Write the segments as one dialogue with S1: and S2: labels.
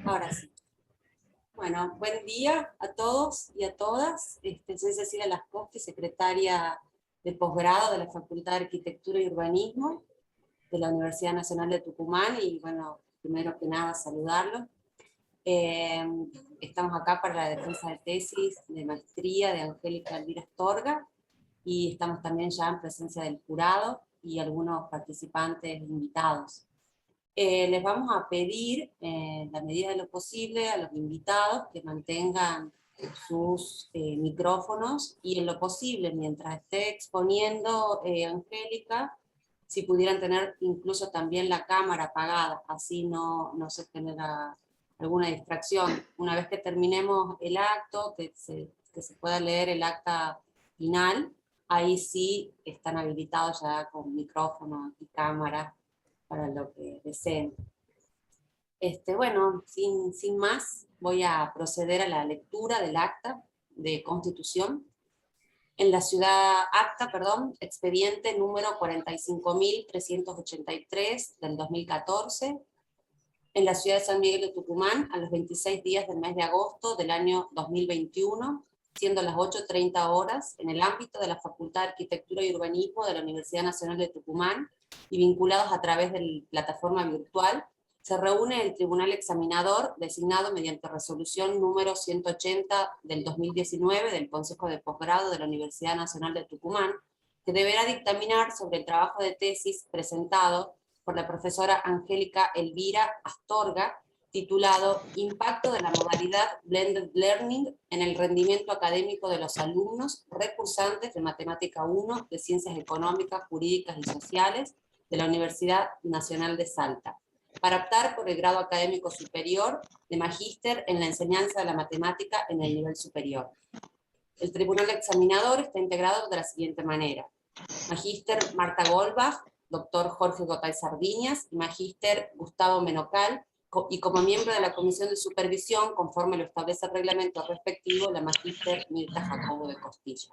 S1: Ahora sí. Bueno, buen día a todos y a todas. Soy Cecilia Lascosque, secretaria de posgrado de la Facultad de Arquitectura y Urbanismo de la Universidad Nacional de Tucumán, y bueno, primero que nada saludarlos. Eh, Estamos acá para la defensa de tesis de maestría de Angélica Elvira Astorga, y estamos también ya en presencia del jurado y algunos participantes invitados. Les vamos a pedir, en la medida de lo posible, a los invitados que mantengan sus micrófonos, y en lo posible, mientras esté exponiendo Angélica, si pudieran tener incluso también la cámara apagada, así no se genera alguna distracción. Una vez que terminemos el acto, que se pueda leer el acta final, ahí sí están habilitados ya con micrófono y cámara para lo que deseen. Bueno, sin más, voy a proceder a la lectura del acta de constitución. En la ciudad, expediente número 45.383 del 2014, en la ciudad de San Miguel de Tucumán, a los 26 días del mes de agosto del año 2021, siendo las 8:30 horas, en el ámbito de la Facultad de Arquitectura y Urbanismo de la Universidad Nacional de Tucumán, y vinculados a través de la plataforma virtual, se reúne el Tribunal Examinador, designado mediante resolución número 180 del 2019 del Consejo de Posgrado de la Universidad Nacional de Tucumán, que deberá dictaminar sobre el trabajo de tesis presentado por la profesora Angélica Elvira Astorga, titulado Impacto de la modalidad Blended Learning en el rendimiento académico de los alumnos recursantes de Matemática 1 de Ciencias Económicas, Jurídicas y Sociales de la Universidad Nacional de Salta, para optar por el grado académico superior de magíster en la enseñanza de la matemática en el nivel superior. El tribunal examinador está integrado de la siguiente manera: magíster Marta Goldbach, doctor Jorge Gotay Sardiñas y magíster Gustavo Menocal, y como miembro de la comisión de supervisión, conforme lo establece el reglamento respectivo, la magíster Mirta Jacobo de Costilla.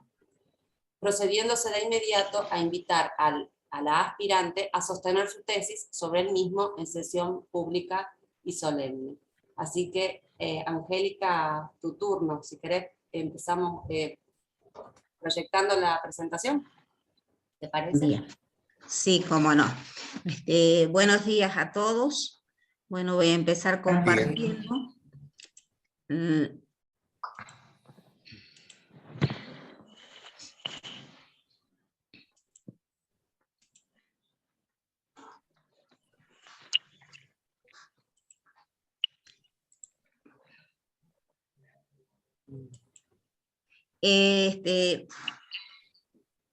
S1: Procediéndose de inmediato a invitar a la aspirante a sostener su tesis sobre el mismo en sesión pública y solemne. Así que, Angélica, tu turno. Si querés, empezamos proyectando la presentación. ¿Te parece?
S2: Bien. Sí, cómo no. Buenos días a todos. Bueno, voy a empezar compartiendo.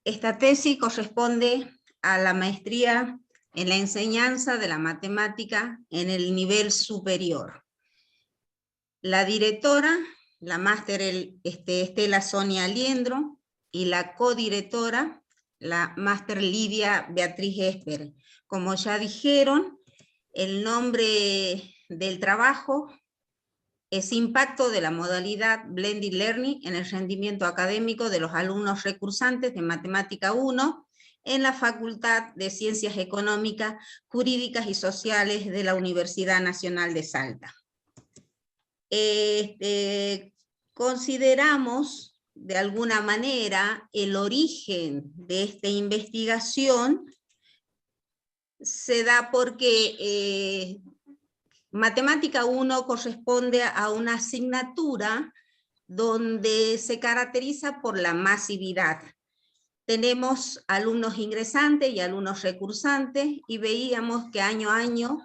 S2: Esta tesis corresponde a la maestría en la enseñanza de la matemática en el nivel superior. La directora, la máster Estela Sonia Aliendro, y la codirectora, la máster Lidia Beatriz Esper. Como ya dijeron, el nombre del trabajo es Impacto de la modalidad Blended Learning en el rendimiento académico de los alumnos recursantes de Matemática 1 en la Facultad de Ciencias Económicas, Jurídicas y Sociales de la Universidad Nacional de Salta. Consideramos de alguna manera el origen de esta investigación se da porque Matemática 1 corresponde a una asignatura donde se caracteriza por la masividad. Tenemos alumnos ingresantes y alumnos recursantes, y veíamos que año a año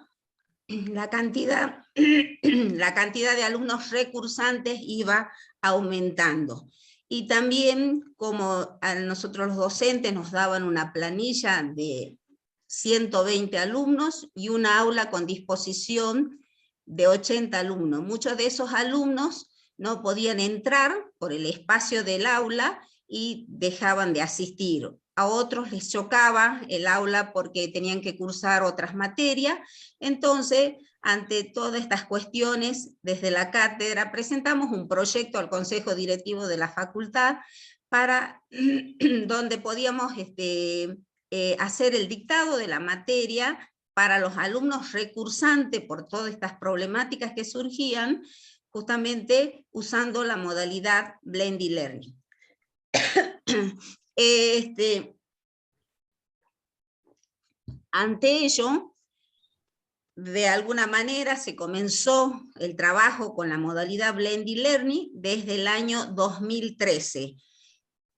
S2: la cantidad de alumnos recursantes iba aumentando. Y también, como a nosotros los docentes nos daban una planilla de 120 alumnos y una aula con disposición de 80 alumnos. Muchos de esos alumnos no podían entrar por el espacio del aula y dejaban de asistir. A otros les chocaba el aula porque tenían que cursar otras materias. Entonces, ante todas estas cuestiones, desde la cátedra presentamos un proyecto al Consejo Directivo de la Facultad para donde podíamos hacer el dictado de la materia para los alumnos recursantes por todas estas problemáticas que surgían, justamente usando la modalidad Blended Learning. Ante ello, de alguna manera se comenzó el trabajo con la modalidad Blended Learning desde el año 2013.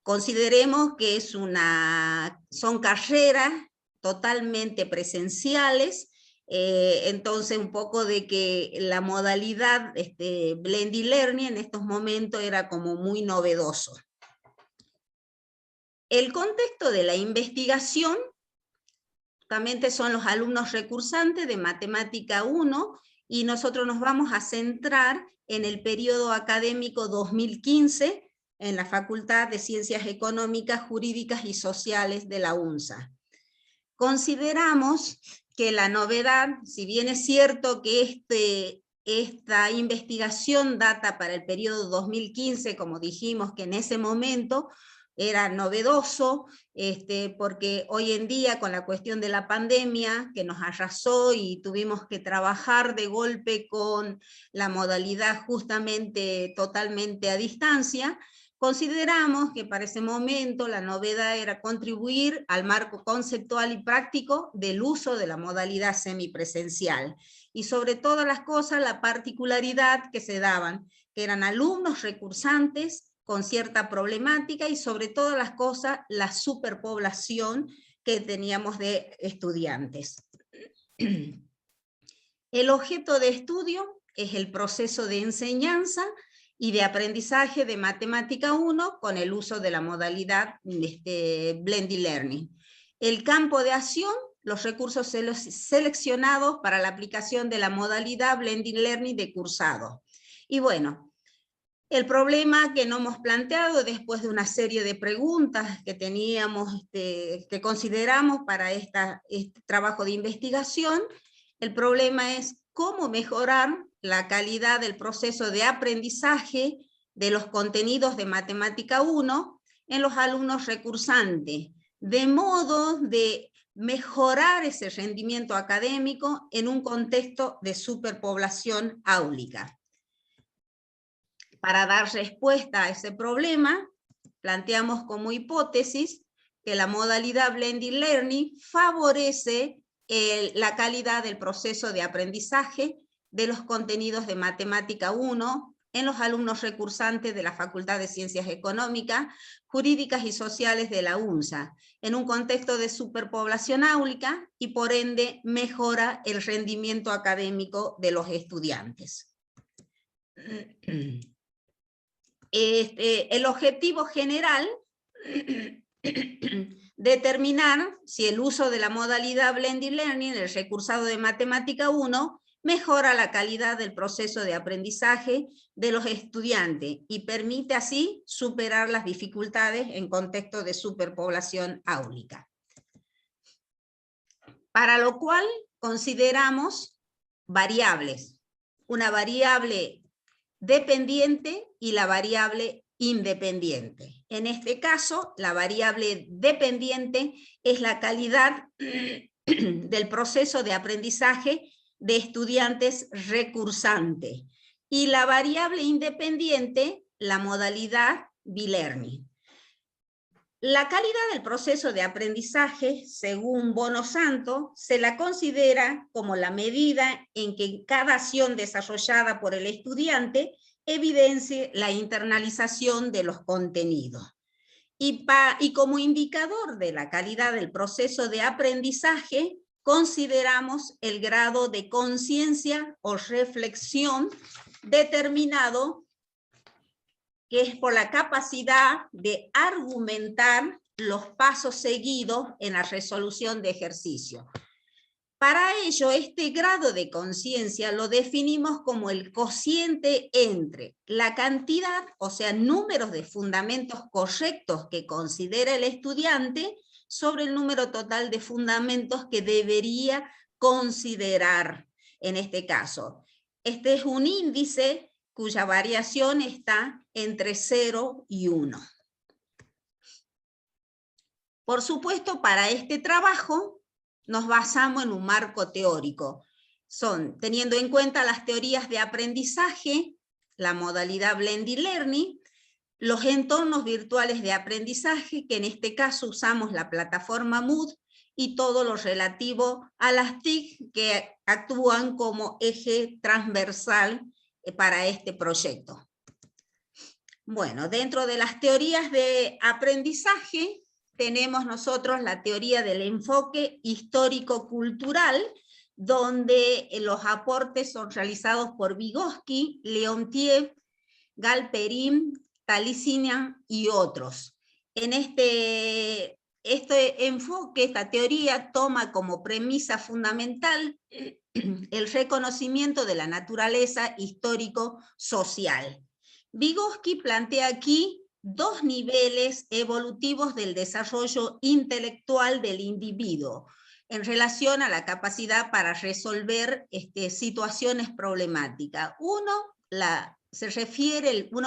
S2: Consideremos que son carreras totalmente presenciales, entonces un poco de que la modalidad Blended Learning en estos momentos era como muy novedoso. El contexto de la investigación justamente son los alumnos recursantes de Matemática 1, y nosotros nos vamos a centrar en el periodo académico 2015 en la Facultad de Ciencias Económicas, Jurídicas y Sociales de la UNSA. Consideramos que la novedad, si bien es cierto que esta investigación data para el periodo 2015, como dijimos que en ese momento era novedoso, porque hoy en día con la cuestión de la pandemia que nos arrasó y tuvimos que trabajar de golpe con la modalidad justamente totalmente a distancia, consideramos que para ese momento la novedad era contribuir al marco conceptual y práctico del uso de la modalidad semipresencial. Y sobre todas las cosas, la particularidad que se daban, que eran alumnos recursantes con cierta problemática y sobre todas las cosas, la superpoblación que teníamos de estudiantes. El objeto de estudio es el proceso de enseñanza y de aprendizaje de Matemática 1 con el uso de la modalidad Blended Learning. El campo de acción, los recursos seleccionados para la aplicación de la modalidad Blended Learning de cursado. Y bueno, el problema que nos hemos planteado después de una serie de preguntas que teníamos, que consideramos para este trabajo de investigación, el problema es cómo mejorar la calidad del proceso de aprendizaje de los contenidos de Matemática 1 en los alumnos recursantes, de modo de mejorar ese rendimiento académico en un contexto de superpoblación áulica. Para dar respuesta a ese problema, planteamos como hipótesis que la modalidad Blended Learning favorece la calidad del proceso de aprendizaje de los contenidos de Matemática 1 en los alumnos recursantes de la Facultad de Ciencias Económicas, Jurídicas y Sociales de la UNSA, en un contexto de superpoblación áulica y por ende mejora el rendimiento académico de los estudiantes. El objetivo general, determinar si el uso de la modalidad Blended Learning, el recursado de Matemática 1, mejora la calidad del proceso de aprendizaje de los estudiantes y permite así superar las dificultades en contexto de superpoblación áulica. Para lo cual consideramos variables, una variable dependiente y la variable independiente. En este caso, la variable dependiente es la calidad del proceso de aprendizaje de estudiantes recursantes y la variable independiente, la modalidad B-Learning. La calidad del proceso de aprendizaje, según Bono Santo, se la considera como la medida en que cada acción desarrollada por el estudiante evidencie la internalización de los contenidos. Y como indicador de la calidad del proceso de aprendizaje, consideramos el grado de conciencia o reflexión determinado, que es por la capacidad de argumentar los pasos seguidos en la resolución de ejercicio. Para ello, este grado de conciencia lo definimos como el cociente entre la cantidad, o sea, números de fundamentos correctos que considera el estudiante, sobre el número total de fundamentos que debería considerar en este caso. Este es un índice cuya variación está entre 0 y 1. Por supuesto, para este trabajo nos basamos en un marco teórico. Son, teniendo en cuenta las teorías de aprendizaje, la modalidad Blended Learning, los entornos virtuales de aprendizaje, que en este caso usamos la plataforma Moodle, y todo lo relativo a las TIC que actúan como eje transversal para este proyecto. Bueno, dentro de las teorías de aprendizaje tenemos nosotros la teoría del enfoque histórico-cultural, donde los aportes son realizados por Vygotsky, Leontiev, Galperín, Talísina y otros. En este enfoque, esta teoría toma como premisa fundamental el reconocimiento de la naturaleza histórico-social. Vygotsky plantea aquí dos niveles evolutivos del desarrollo intelectual del individuo en relación a la capacidad para resolver situaciones problemáticas. Uno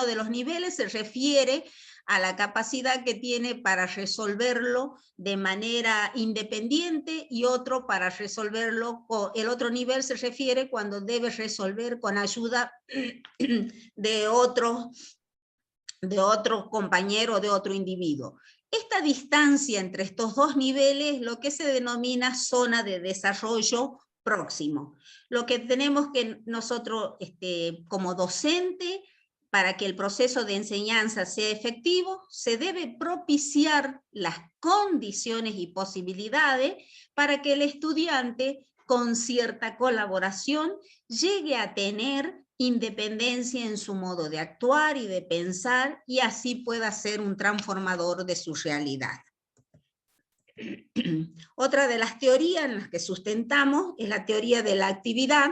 S2: de los niveles se refiere a la capacidad que tiene para resolverlo de manera independiente, y otro para resolverlo, el otro nivel se refiere cuando debe resolver con ayuda de otro compañero, de otro individuo. Esta distancia entre estos dos niveles es lo que se denomina zona de desarrollo próximo. Lo que tenemos que nosotros como docente, para que el proceso de enseñanza sea efectivo, se debe propiciar las condiciones y posibilidades para que el estudiante, con cierta colaboración, llegue a tener independencia en su modo de actuar y de pensar, y así pueda ser un transformador de su realidad. Otra de las teorías en las que sustentamos es la teoría de la actividad,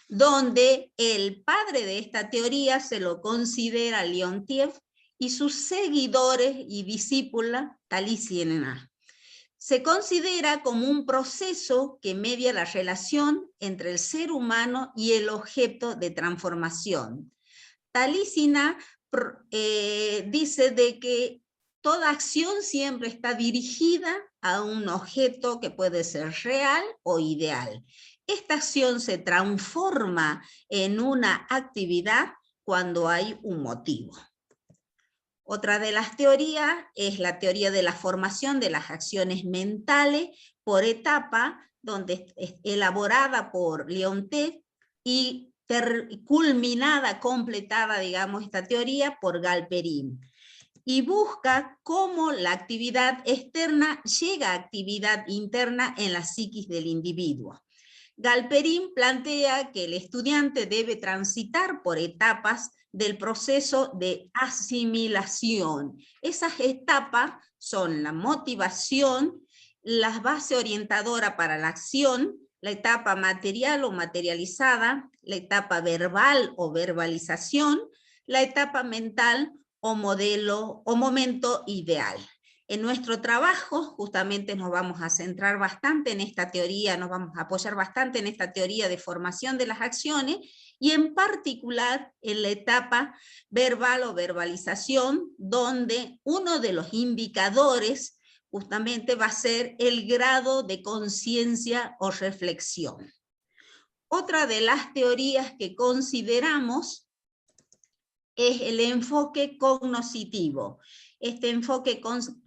S2: donde el padre de esta teoría se lo considera Leontiev y sus seguidores y discípulos Talísina. Se considera como un proceso que media la relación entre el ser humano y el objeto de transformación. Talísina dice de que toda acción siempre está dirigida a un objeto que puede ser real o ideal. Esta acción se transforma en una actividad cuando hay un motivo. Otra de las teorías es la teoría de la formación de las acciones mentales por etapa, donde es elaborada por Leontiev y culminada, completada, digamos, esta teoría por Galperín. Y busca cómo la actividad externa llega a actividad interna en la psiquis del individuo. Galperín plantea que el estudiante debe transitar por etapas del proceso de asimilación. Esas etapas son la motivación, la base orientadora para la acción, la etapa material o materializada, la etapa verbal o verbalización, la etapa mental o modelo o momento ideal. En nuestro trabajo justamente nos vamos a centrar bastante en esta teoría, nos vamos a apoyar bastante en esta teoría de formación de las acciones, y en particular en la etapa verbal o verbalización, donde uno de los indicadores justamente va a ser el grado de conciencia o reflexión. Otra de las teorías que consideramos es el enfoque cognoscitivo. Este enfoque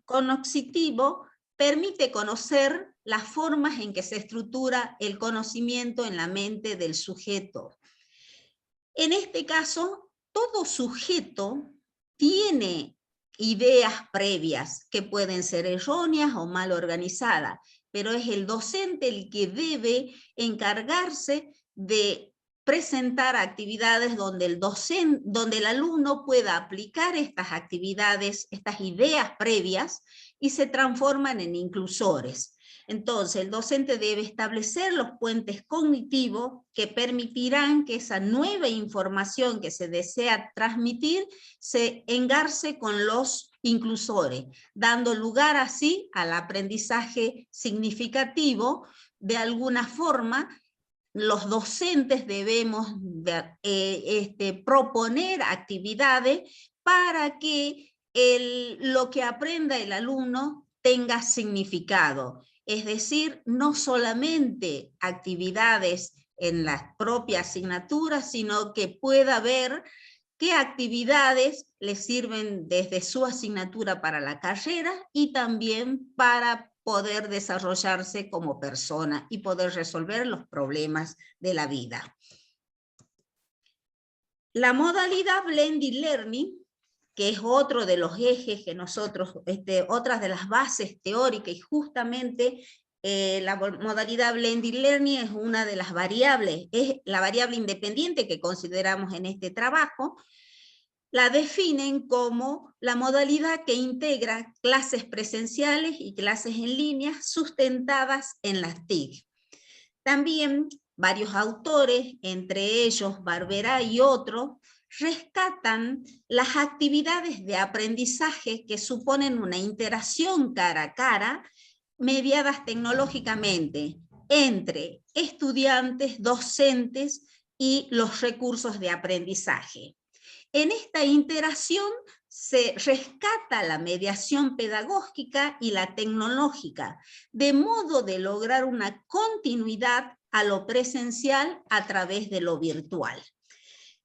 S2: cognoscitivo permite conocer las formas en que se estructura el conocimiento en la mente del sujeto. En este caso, todo sujeto tiene ideas previas que pueden ser erróneas o mal organizadas, pero es el docente el que debe encargarse de presentar actividades donde el alumno pueda aplicar estas actividades, estas ideas previas, y se transforman en inclusores. Entonces, el docente debe establecer los puentes cognitivos que permitirán que esa nueva información que se desea transmitir se engarce con los inclusores, dando lugar así al aprendizaje significativo. De alguna forma, los docentes debemos proponer actividades para que lo que aprenda el alumno tenga significado. es decir, no solamente actividades en la propia asignatura, sino que pueda ver qué actividades le sirven desde su asignatura para la carrera y también para poder desarrollarse como persona y poder resolver los problemas de la vida. La modalidad Blended Learning, que es otro de los ejes que nosotros, otras de las bases teóricas, y justamente la modalidad Blended Learning es una de las variables, es la variable independiente que consideramos en este trabajo. La definen como la modalidad que integra clases presenciales y clases en línea sustentadas en las TIC. También varios autores, entre ellos Barberá y otros, rescatan las actividades de aprendizaje que suponen una interacción cara a cara, mediadas tecnológicamente entre estudiantes, docentes y los recursos de aprendizaje. En esta interacción se rescata la mediación pedagógica y la tecnológica, de modo de lograr una continuidad a lo presencial a través de lo virtual.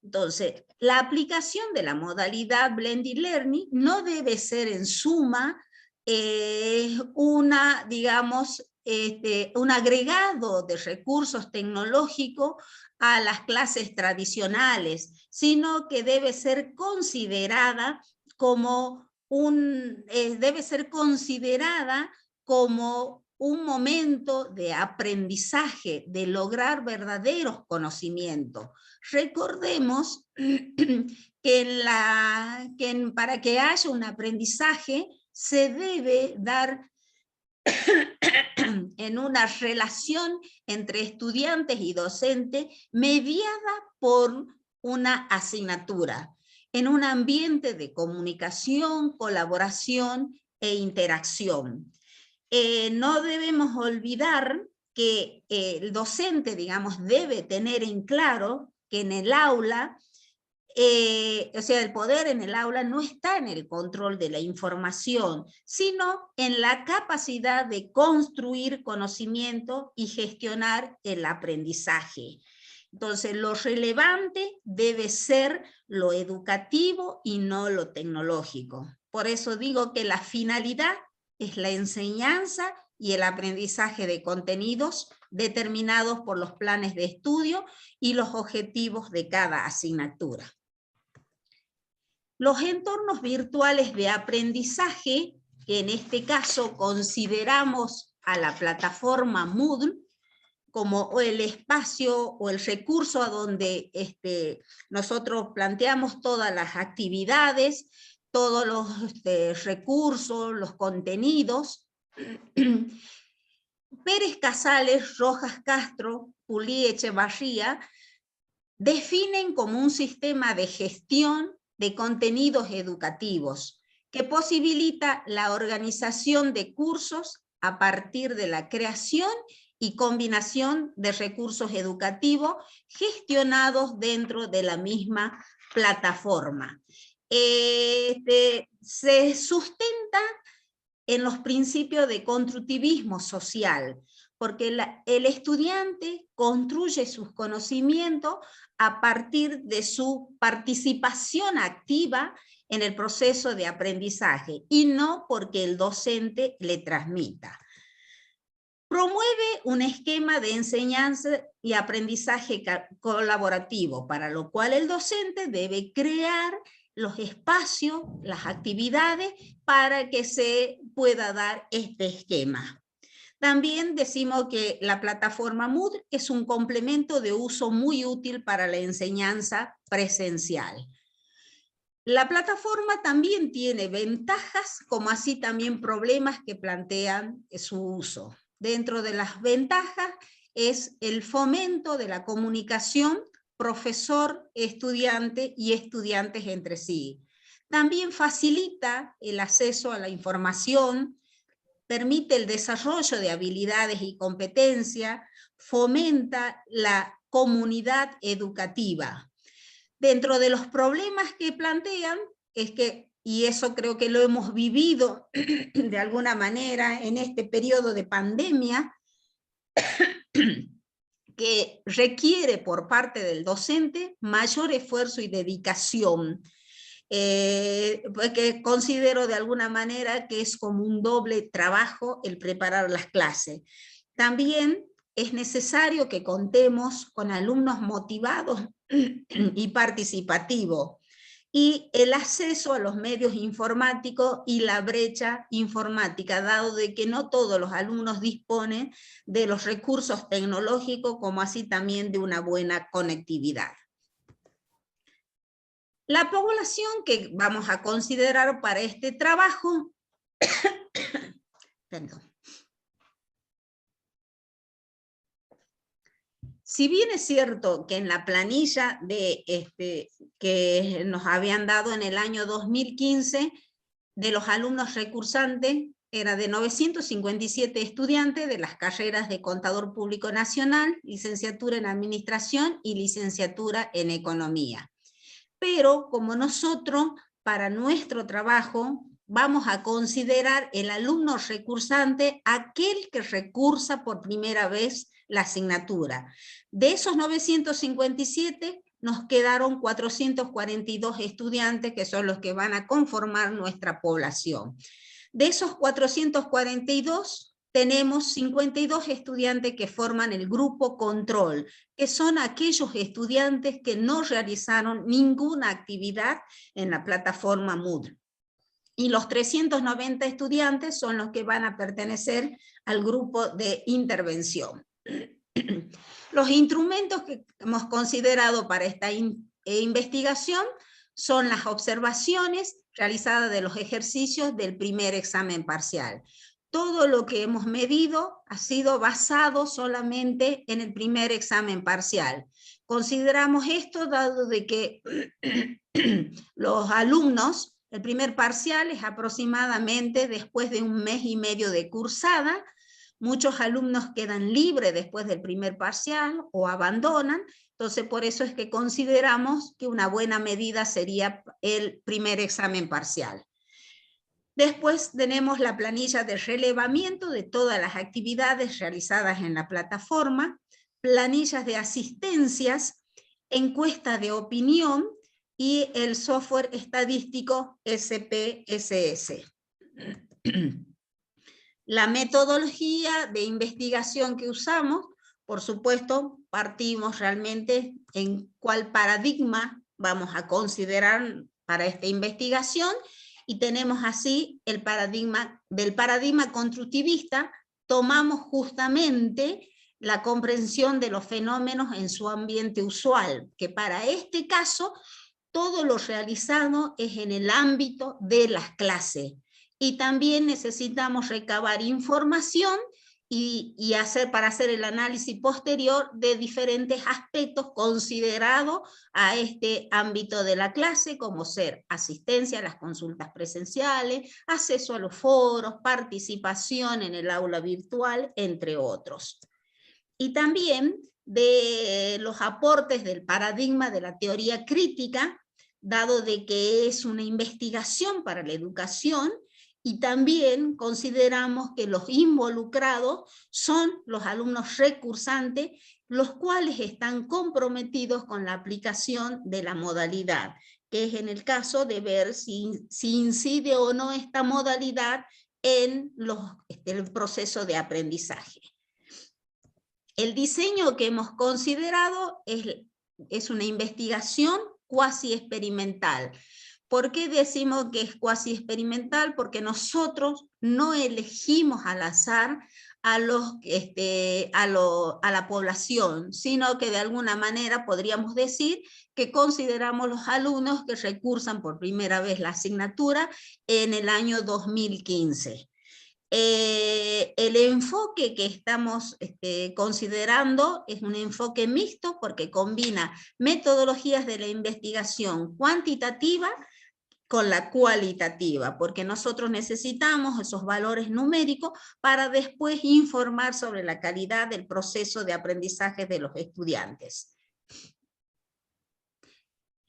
S2: Entonces, la aplicación de la modalidad Blended Learning no debe ser en suma un agregado de recursos tecnológicos a las clases tradicionales, sino que debe ser considerada como un momento de aprendizaje, de lograr verdaderos conocimientos. Recordemos que, para que haya un aprendizaje se debe dar en una relación entre estudiantes y docentes mediada por una asignatura, en un ambiente de comunicación, colaboración e interacción. No debemos olvidar que el docente, debe tener en claro que en el aula, el poder en el aula no está en el control de la información, sino en la capacidad de construir conocimiento y gestionar el aprendizaje. Entonces, lo relevante debe ser lo educativo y no lo tecnológico. Por eso digo que la finalidad es la enseñanza y el aprendizaje de contenidos determinados por los planes de estudio y los objetivos de cada asignatura. Los entornos virtuales de aprendizaje, que en este caso consideramos a la plataforma Moodle como el espacio o el recurso a donde nosotros planteamos todas las actividades, todos los recursos, los contenidos. Pérez Casales, Rojas Castro, Pulí Echevarría definen como un sistema de gestión de contenidos educativos que posibilita la organización de cursos a partir de la creación y combinación de recursos educativos gestionados dentro de la misma plataforma. Se sustenta en los principios de constructivismo social, porque el estudiante construye sus conocimientos a partir de su participación activa en el proceso de aprendizaje y no porque el docente le transmita. Promueve un esquema de enseñanza y aprendizaje colaborativo, para lo cual el docente debe crear los espacios, las actividades, para que se pueda dar este esquema. También decimos que la plataforma Moodle es un complemento de uso muy útil para la enseñanza presencial. La plataforma también tiene ventajas, como así también problemas que plantean su uso. Dentro de las ventajas es el fomento de la comunicación profesor, estudiante y estudiantes entre sí. También facilita el acceso a la información, permite el desarrollo de habilidades y competencias, fomenta la comunidad educativa. Dentro de los problemas que plantean es que y eso creo que lo hemos vivido de alguna manera en este periodo de pandemia, que requiere por parte del docente mayor esfuerzo y dedicación, porque considero de alguna manera que es como un doble trabajo el preparar las clases. También es necesario que contemos con alumnos motivados y participativos, y el acceso a los medios informáticos y la brecha informática, dado de que no todos los alumnos disponen de los recursos tecnológicos, como así también de una buena conectividad. La población que vamos a considerar para este trabajo, perdón. Si bien es cierto que en la planilla que nos habían dado en el año 2015, de los alumnos recursantes, era de 957 estudiantes de las carreras de Contador Público Nacional, licenciatura en Administración y licenciatura en Economía. Pero como nosotros, para nuestro trabajo, vamos a considerar el alumno recursante aquel que recursa por primera vez la asignatura. De esos 957, nos quedaron 442 estudiantes, que son los que van a conformar nuestra población. De esos 442, tenemos 52 estudiantes que forman el grupo control, que son aquellos estudiantes que no realizaron ninguna actividad en la plataforma Moodle. Y los 390 estudiantes son los que van a pertenecer al grupo de intervención. Los instrumentos que hemos considerado para esta investigación son las observaciones realizadas de los ejercicios del primer examen parcial. Todo lo que hemos medido ha sido basado solamente en el primer examen parcial. Consideramos esto dado de que los alumnos, el primer parcial es aproximadamente después de 1 mes y medio de cursada. Muchos alumnos quedan libres después del primer parcial o abandonan, entonces por eso es que consideramos que una buena medida sería el primer examen parcial. Después tenemos la planilla de relevamiento de todas las actividades realizadas en la plataforma, planillas de asistencias, encuesta de opinión y el software estadístico SPSS. La metodología de investigación que usamos, por supuesto, partimos realmente en cuál paradigma vamos a considerar para esta investigación, y tenemos así el paradigma, del paradigma constructivista, tomamos justamente la comprensión de los fenómenos en su ambiente usual, que para este caso todo lo realizado es en el ámbito de las clases. Y también necesitamos recabar información para hacer el análisis posterior de diferentes aspectos considerados a este ámbito de la clase, como ser asistencia a las consultas presenciales, acceso a los foros, participación en el aula virtual, entre otros. Y también de los aportes del paradigma de la teoría crítica, dado de que es una investigación para la educación, y también consideramos que los involucrados son los alumnos recursantes, los cuales están comprometidos con la aplicación de la modalidad, que es en el caso de ver si incide o no esta modalidad en el proceso de aprendizaje. El diseño que hemos considerado es una investigación cuasi experimental. ¿Por qué decimos que es cuasi experimental? Porque nosotros no elegimos al azar a la población, sino que de alguna manera podríamos decir que consideramos los alumnos que recursan por primera vez la asignatura en el año 2015. El enfoque que estamos considerando es un enfoque mixto porque combina metodologías de la investigación cuantitativa con la cualitativa, porque nosotros necesitamos esos valores numéricos para después informar sobre la calidad del proceso de aprendizaje de los estudiantes.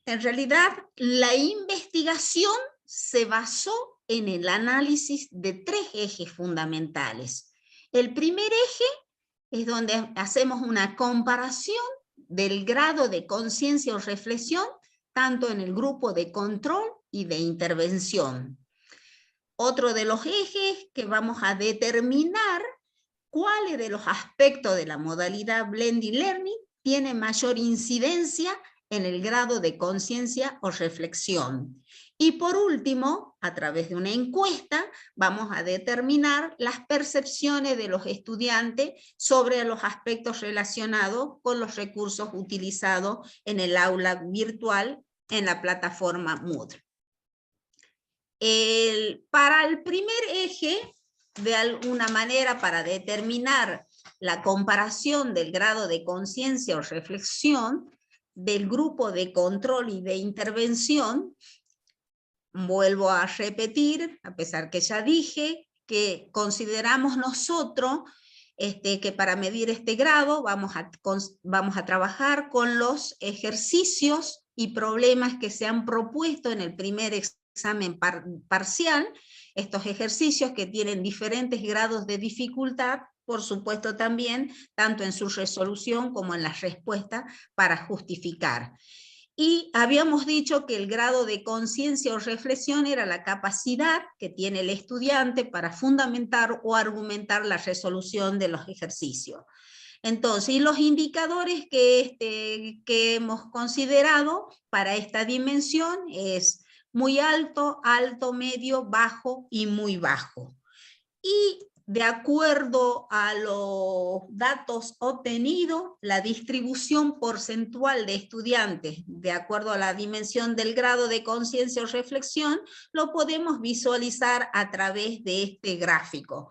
S2: En realidad, la investigación se basó en el análisis de 3 ejes fundamentales. El primer eje es donde hacemos una comparación del grado de conciencia o reflexión, tanto en el grupo de control y de intervención. Otro de los ejes que vamos a determinar cuáles de los aspectos de la modalidad Blended Learning tiene mayor incidencia en el grado de conciencia o reflexión. Y por último, a través de una encuesta, vamos a determinar las percepciones de los estudiantes sobre los aspectos relacionados con los recursos utilizados en el aula virtual en la plataforma Moodle. Para el primer eje, de alguna manera, para determinar la comparación del grado de conciencia o reflexión del grupo de control y de intervención, vuelvo a repetir, a pesar que ya dije, que consideramos nosotros que para medir este grado vamos a trabajar con los ejercicios y problemas que se han propuesto en el primer examen parcial, estos ejercicios que tienen diferentes grados de dificultad, por supuesto también, tanto en su resolución como en la respuesta para justificar. Y habíamos dicho que el grado de conciencia o reflexión era la capacidad que tiene el estudiante para fundamentar o argumentar la resolución de los ejercicios. Entonces, y los indicadores que hemos considerado para esta dimensión es muy alto, alto, medio, bajo y muy bajo. Y de acuerdo a los datos obtenidos, la distribución porcentual de estudiantes, de acuerdo a la dimensión del grado de conciencia o reflexión, lo podemos visualizar a través de este gráfico.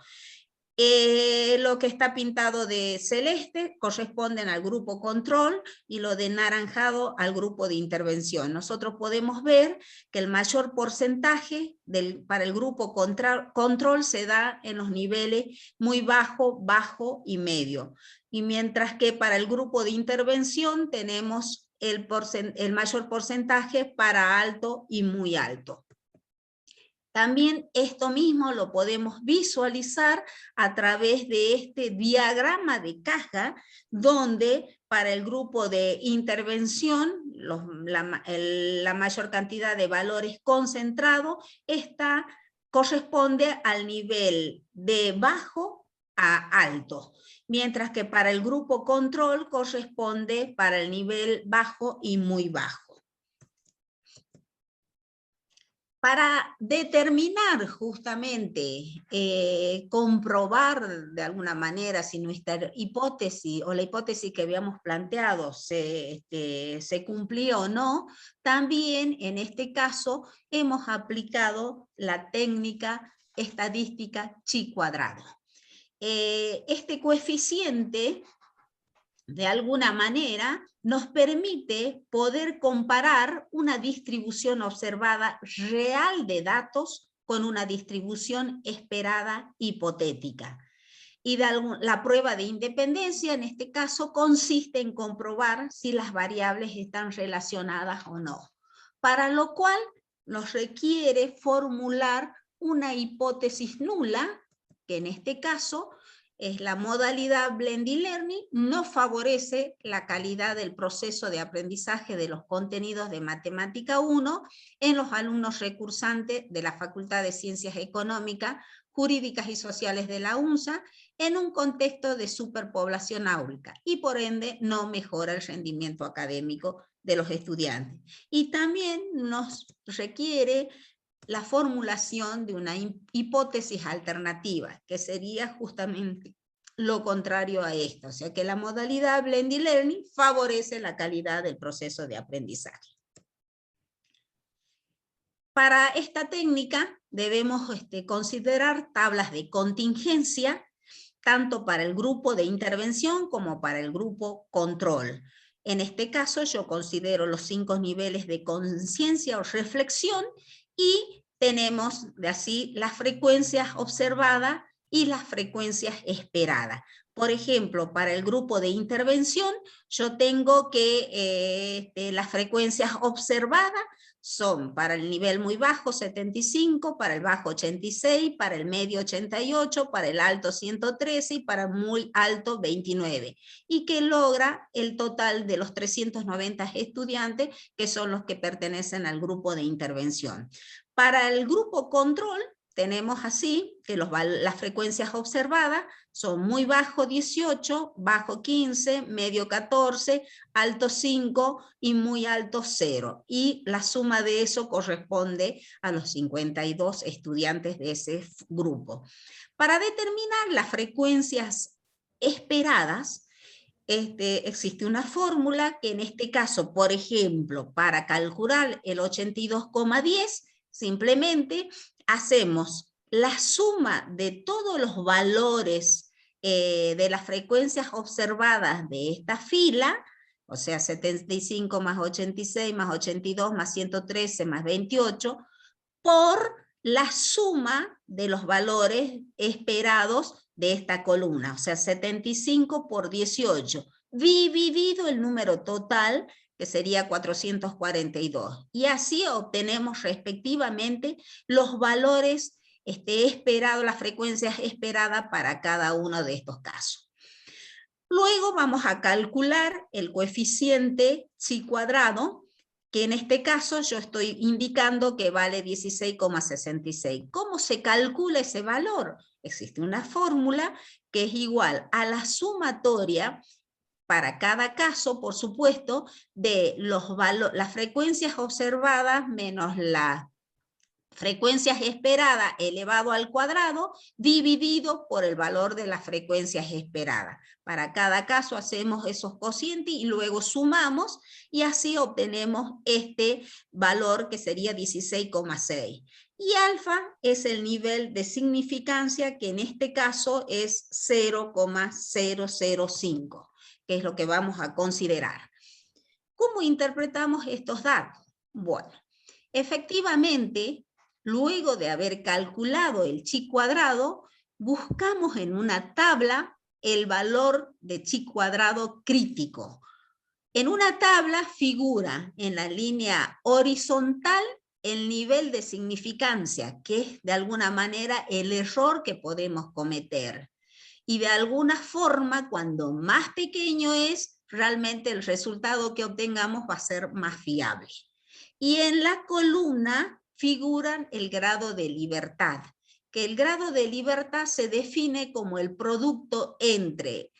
S2: Lo que está pintado de celeste corresponden al grupo control y lo de naranjado al grupo de intervención. Nosotros podemos ver que el mayor porcentaje para el grupo control se da en los niveles muy bajo, bajo y medio. Y mientras que para el grupo de intervención tenemos el mayor porcentaje para alto y muy alto. También esto mismo lo podemos visualizar a través de este diagrama de caja, donde para el grupo de intervención la mayor cantidad de valores concentrados corresponde al nivel de bajo a alto, mientras que para el grupo control corresponde para el nivel bajo y muy bajo. Para determinar justamente, comprobar de alguna manera si nuestra hipótesis o la hipótesis que habíamos planteado se cumplió o no, también en este caso hemos aplicado la técnica estadística chi cuadrado. Este coeficiente, de alguna manera, nos permite poder comparar una distribución observada real de datos con una distribución esperada hipotética. Y la prueba de independencia, en este caso, consiste en comprobar si las variables están relacionadas o no, para lo cual nos requiere formular una hipótesis nula, que en este caso es la modalidad Blended Learning, no favorece la calidad del proceso de aprendizaje de los contenidos de Matemática 1 en los alumnos recursantes de la Facultad de Ciencias Económicas, Jurídicas y Sociales de la UNSA, en un contexto de superpoblación áurica, y por ende no mejora el rendimiento académico de los estudiantes. Y también nos requiere la formulación de una hipótesis alternativa, que sería justamente lo contrario a esto, o sea que la modalidad Blended Learning favorece la calidad del proceso de aprendizaje. Para esta técnica debemos considerar tablas de contingencia, tanto para el grupo de intervención como para el grupo control. En este caso yo considero los 5 niveles de conciencia o reflexión, y tenemos de así las frecuencias observadas y las frecuencias esperadas. Por ejemplo, para el grupo de intervención, yo tengo que las frecuencias observadas son para el nivel muy bajo 75, para el bajo 86, para el medio 88, para el alto 113 y para el muy alto 29, y que logra el total de los 390 estudiantes que son los que pertenecen al grupo de intervención. Para el grupo control tenemos así que las frecuencias observadas son muy bajo 18, bajo 15, medio 14, alto 5 y muy alto 0. Y la suma de eso corresponde a los 52 estudiantes de ese grupo. Para determinar las frecuencias esperadas, existe una fórmula que en este caso, por ejemplo, para calcular el 82,10, simplemente hacemos la suma de todos los valores de las frecuencias observadas de esta fila, o sea, 75 más 86 más 82 más 113 más 28, por la suma de los valores esperados de esta columna, o sea, 75 por 18, dividido el número total, que sería 442. Y así obtenemos respectivamente los valores esperados, las frecuencias esperadas para cada uno de estos casos. Luego vamos a calcular el coeficiente chi cuadrado, que en este caso yo estoy indicando que vale 16,66. ¿Cómo se calcula ese valor? Existe una fórmula que es igual a la sumatoria para cada caso, por supuesto, de las frecuencias observadas menos las frecuencias esperadas elevado al cuadrado dividido por el valor de las frecuencias esperadas. Para cada caso hacemos esos cocientes y luego sumamos y así obtenemos este valor que sería 16,6. Y alfa es el nivel de significancia que en este caso es 0,005, que es lo que vamos a considerar. ¿Cómo interpretamos estos datos? Bueno, efectivamente, luego de haber calculado el chi cuadrado, buscamos en una tabla el valor de chi cuadrado crítico. En una tabla figura en la línea horizontal el nivel de significancia, que es de alguna manera el error que podemos cometer. Y de alguna forma, cuando más pequeño es, realmente el resultado que obtengamos va a ser más fiable. Y en la columna figuran el grado de libertad, que el grado de libertad se define como el producto entre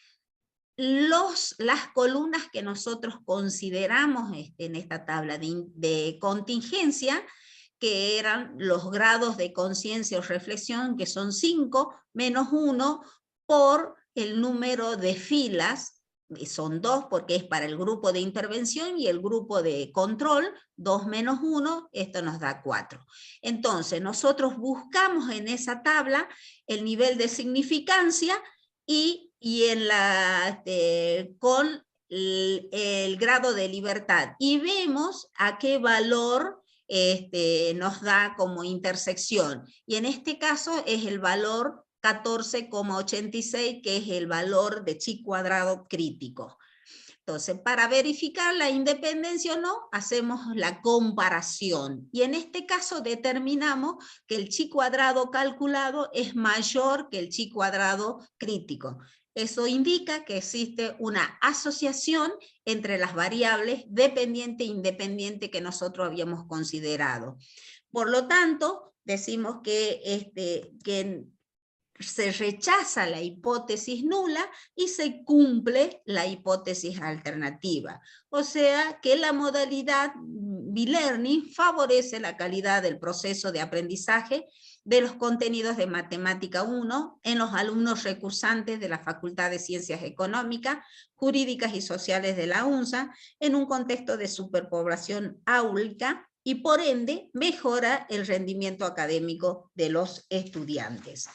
S2: las columnas que nosotros consideramos en esta tabla de contingencia, que eran los grados de conciencia o reflexión, que son 5 menos 1 por el número de filas, son 2 porque es para el grupo de intervención y el grupo de control, 2 menos 1, esto nos da 4. Entonces nosotros buscamos en esa tabla el nivel de significancia y con el grado de libertad y vemos a qué valor nos da como intersección, y en este caso es el valor 14,86, que es el valor de chi cuadrado crítico. Entonces, para verificar la independencia o no, hacemos la comparación. Y en este caso determinamos que el chi cuadrado calculado es mayor que el chi cuadrado crítico. Eso indica que existe una asociación entre las variables dependiente e independiente que nosotros habíamos considerado. Por lo tanto, decimos que se rechaza la hipótesis nula y se cumple la hipótesis alternativa. O sea que la modalidad B-Learning favorece la calidad del proceso de aprendizaje de los contenidos de Matemática 1 en los alumnos recursantes de la Facultad de Ciencias Económicas, Jurídicas y Sociales de la UNSA, en un contexto de superpoblación áulica, y por ende mejora el rendimiento académico de los estudiantes.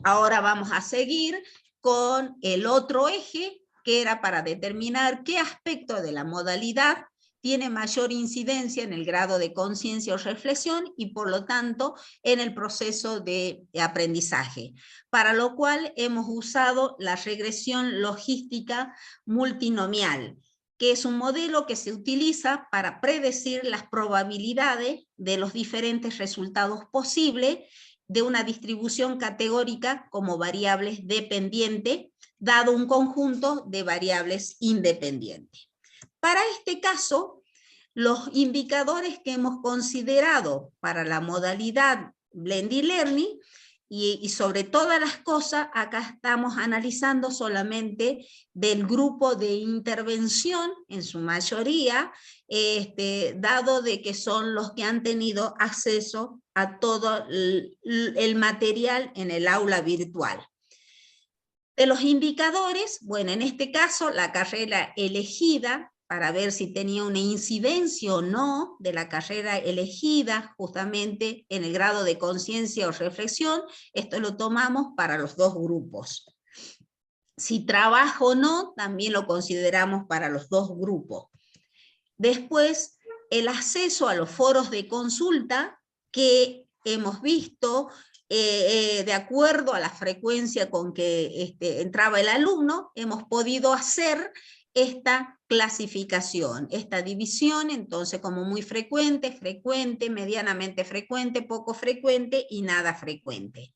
S2: Ahora vamos a seguir con el otro eje, que era para determinar qué aspecto de la modalidad tiene mayor incidencia en el grado de conciencia o reflexión y por lo tanto en el proceso de aprendizaje, para lo cual hemos usado la regresión logística multinomial. que es un modelo que se utiliza para predecir las probabilidades de los diferentes resultados posibles de una distribución categórica como variables dependientes, dado un conjunto de variables independientes. Para este caso, los indicadores que hemos considerado para la modalidad Blended Learning, y sobre todas las cosas, acá estamos analizando solamente del grupo de intervención, en su mayoría, dado de que son los que han tenido acceso a todo el material en el aula virtual. De los indicadores, bueno, en este caso, la carrera elegida, para ver si tenía una incidencia o no de la carrera elegida justamente en el grado de conciencia o reflexión, esto lo tomamos para los dos grupos. Si trabajo o no, también lo consideramos para los dos grupos. Después, el acceso a los foros de consulta que hemos visto de acuerdo a la frecuencia con que entraba el alumno, hemos podido hacer esta clasificación, esta división, entonces como muy frecuente, frecuente, medianamente frecuente, poco frecuente y nada frecuente.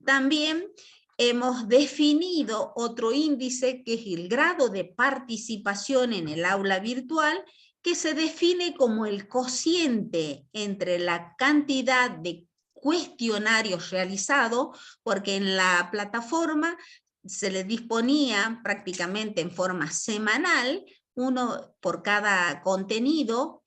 S2: También hemos definido otro índice que es el grado de participación en el aula virtual, que se define como el cociente entre la cantidad de cuestionarios realizados, porque en la plataforma se les disponía prácticamente en forma semanal, uno por cada contenido,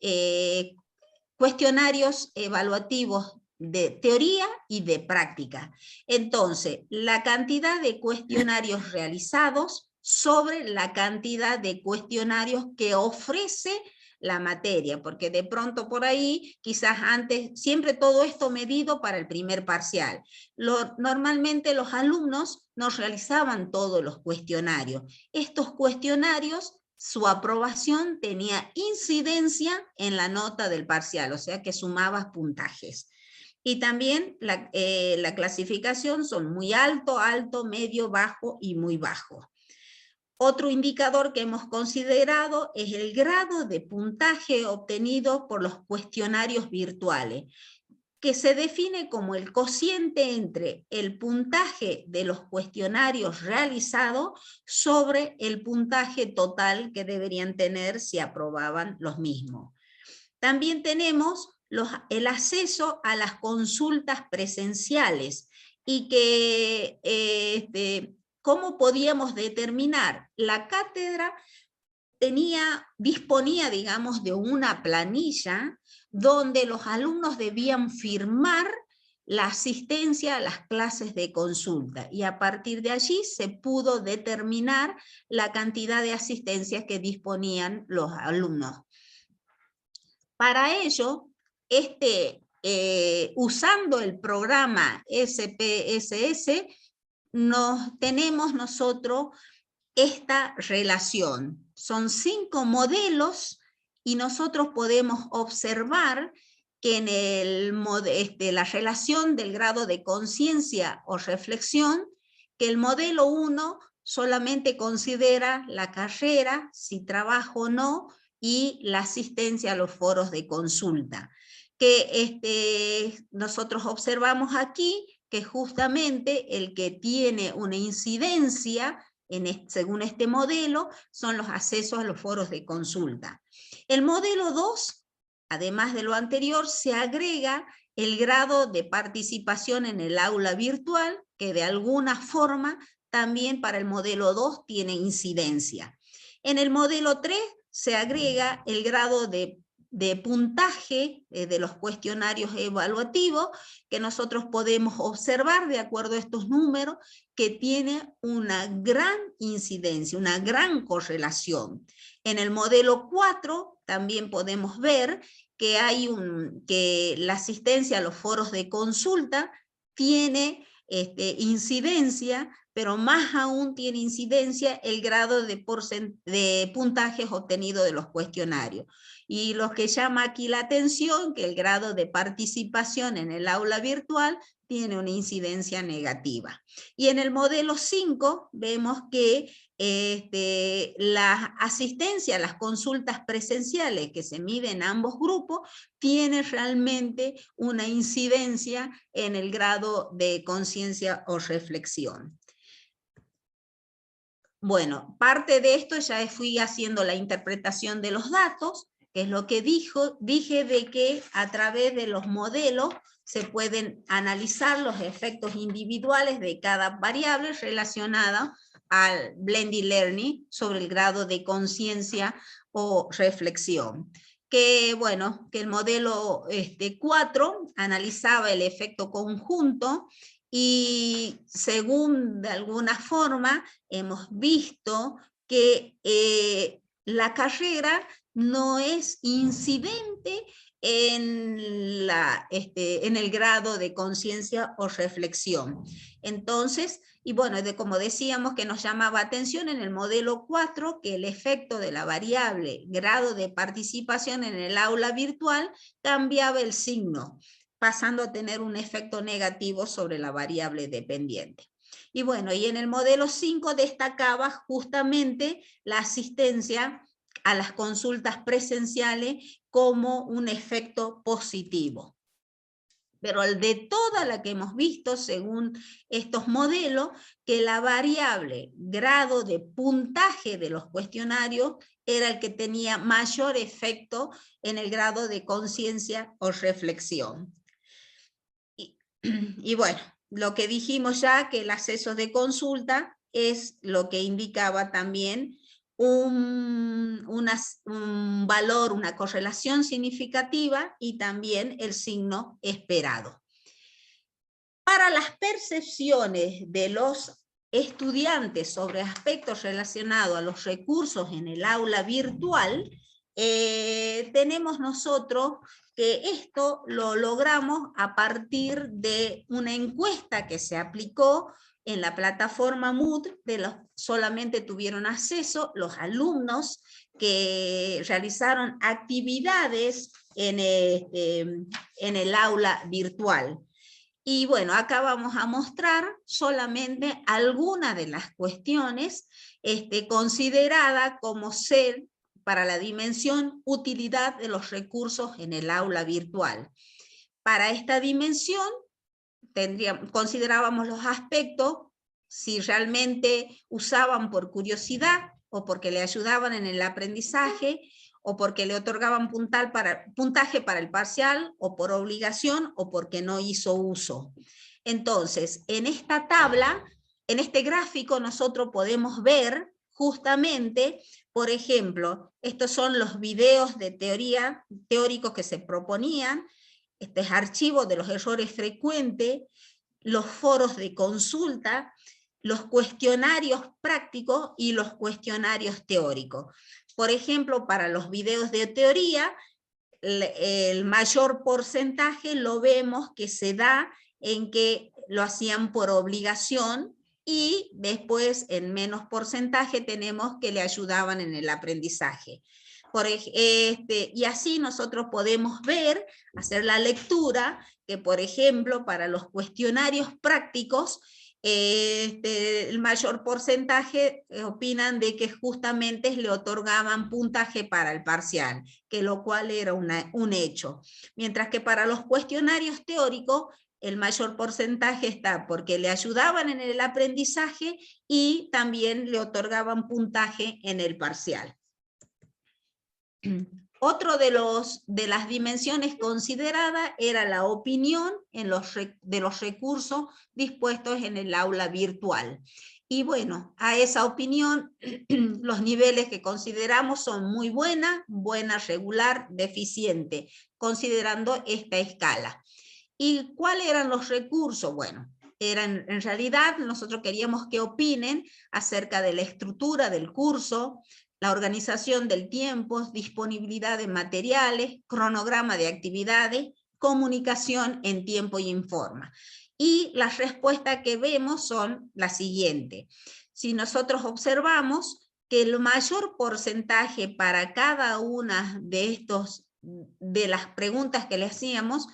S2: cuestionarios evaluativos de teoría y de práctica. Entonces, la cantidad de cuestionarios realizados sobre la cantidad de cuestionarios que ofrece la materia, porque de pronto por ahí, quizás antes, siempre todo esto medido para el primer parcial. Normalmente los alumnos no realizaban todos los cuestionarios. Estos cuestionarios, su aprobación tenía incidencia en la nota del parcial, o sea que sumabas puntajes. Y también la clasificación son muy alto, alto, medio, bajo y muy bajo. Otro indicador que hemos considerado es el grado de puntaje obtenido por los cuestionarios virtuales, que se define como el cociente entre el puntaje de los cuestionarios realizados sobre el puntaje total que deberían tener si aprobaban los mismos. También tenemos el acceso a las consultas presenciales y que ¿cómo podíamos determinar? La cátedra disponía, digamos, de una planilla donde los alumnos debían firmar la asistencia a las clases de consulta, y a partir de allí se pudo determinar la cantidad de asistencias que disponían los alumnos. Para ello, usando el programa SPSS, tenemos nosotros esta relación. Son 5 modelos y nosotros podemos observar que en la relación del grado de conciencia o reflexión, que el modelo 1 solamente considera la carrera, si trabajo o no, y la asistencia a los foros de consulta. Que nosotros observamos aquí que justamente el que tiene una incidencia según este modelo son los accesos a los foros de consulta. El modelo 2, además de lo anterior, se agrega el grado de participación en el aula virtual, que de alguna forma también para el modelo 2 tiene incidencia. En el modelo 3 se agrega el grado de puntaje de los cuestionarios evaluativos, que nosotros podemos observar de acuerdo a estos números, que tiene una gran incidencia, una gran correlación. En el modelo 4 también podemos ver que que la asistencia a los foros de consulta tiene incidencia pero más aún tiene incidencia el grado de puntajes obtenidos de los cuestionarios. Y lo que llama aquí la atención, que el grado de participación en el aula virtual tiene una incidencia negativa. Y en el modelo 5 vemos que la asistencia a las consultas presenciales que se miden en ambos grupos tiene realmente una incidencia en el grado de conciencia o reflexión. Bueno, parte de esto ya fui haciendo la interpretación de los datos, que es lo que dije de que a través de los modelos se pueden analizar los efectos individuales de cada variable relacionada al blended learning sobre el grado de conciencia o reflexión. Que bueno, que el modelo 4 analizaba el efecto conjunto y según de alguna forma hemos visto que la carrera no es incidente en el grado de conciencia o reflexión. Entonces, y bueno, como decíamos que nos llamaba atención en el modelo 4, que el efecto de la variable grado de participación en el aula virtual cambiaba el signo, pasando a tener un efecto negativo sobre la variable dependiente. Y bueno, y en el modelo 5 destacaba justamente la asistencia a las consultas presenciales como un efecto positivo. Pero el de toda la que hemos visto, según estos modelos, que la variable grado de puntaje de los cuestionarios era el que tenía mayor efecto en el grado de conciencia o reflexión. Y bueno, lo que dijimos ya, que el acceso de consulta es lo que indicaba también un valor, una correlación significativa y también el signo esperado. Para las percepciones de los estudiantes sobre aspectos relacionados a los recursos en el aula virtual, tenemos nosotros que esto lo logramos a partir de una encuesta que se aplicó en la plataforma Moodle, solamente tuvieron acceso los alumnos que realizaron actividades en el aula virtual. Y bueno, acá vamos a mostrar solamente algunas de las cuestiones consideradas como ser para la dimensión utilidad de los recursos en el aula virtual. Para esta dimensión considerábamos los aspectos, si realmente usaban por curiosidad o porque le ayudaban en el aprendizaje, o porque le otorgaban puntaje para el parcial, o por obligación, o porque no hizo uso. Entonces, en esta tabla, en este gráfico, nosotros podemos ver justamente, por ejemplo, estos son los videos de teóricos que se proponían, este es archivo de los errores frecuentes, los foros de consulta, los cuestionarios prácticos y los cuestionarios teóricos. Por ejemplo, para los videos de teoría, el mayor porcentaje lo vemos que se da en que lo hacían por obligación, y después en menos porcentaje tenemos que le ayudaban en el aprendizaje. Y así nosotros podemos ver, hacer la lectura, que por ejemplo para los cuestionarios prácticos, el mayor porcentaje opinan de que justamente le otorgaban puntaje para el parcial, que lo cual era un hecho. Mientras que para los cuestionarios teóricos, el mayor porcentaje está porque le ayudaban en el aprendizaje y también le otorgaban puntaje en el parcial. Otro de las dimensiones consideradas era la opinión de los recursos dispuestos en el aula virtual. Y bueno, a esa opinión, los niveles que consideramos son muy buena, regular, deficiente, considerando esta escala. ¿Y cuáles eran los recursos? Bueno, en realidad nosotros queríamos que opinen acerca de la estructura del curso, la organización del tiempo, disponibilidad de materiales, cronograma de actividades, comunicación en tiempo y en forma. y las respuestas que vemos son las siguientes. Si nosotros observamos que el mayor porcentaje para cada una de las preguntas que le hacíamos,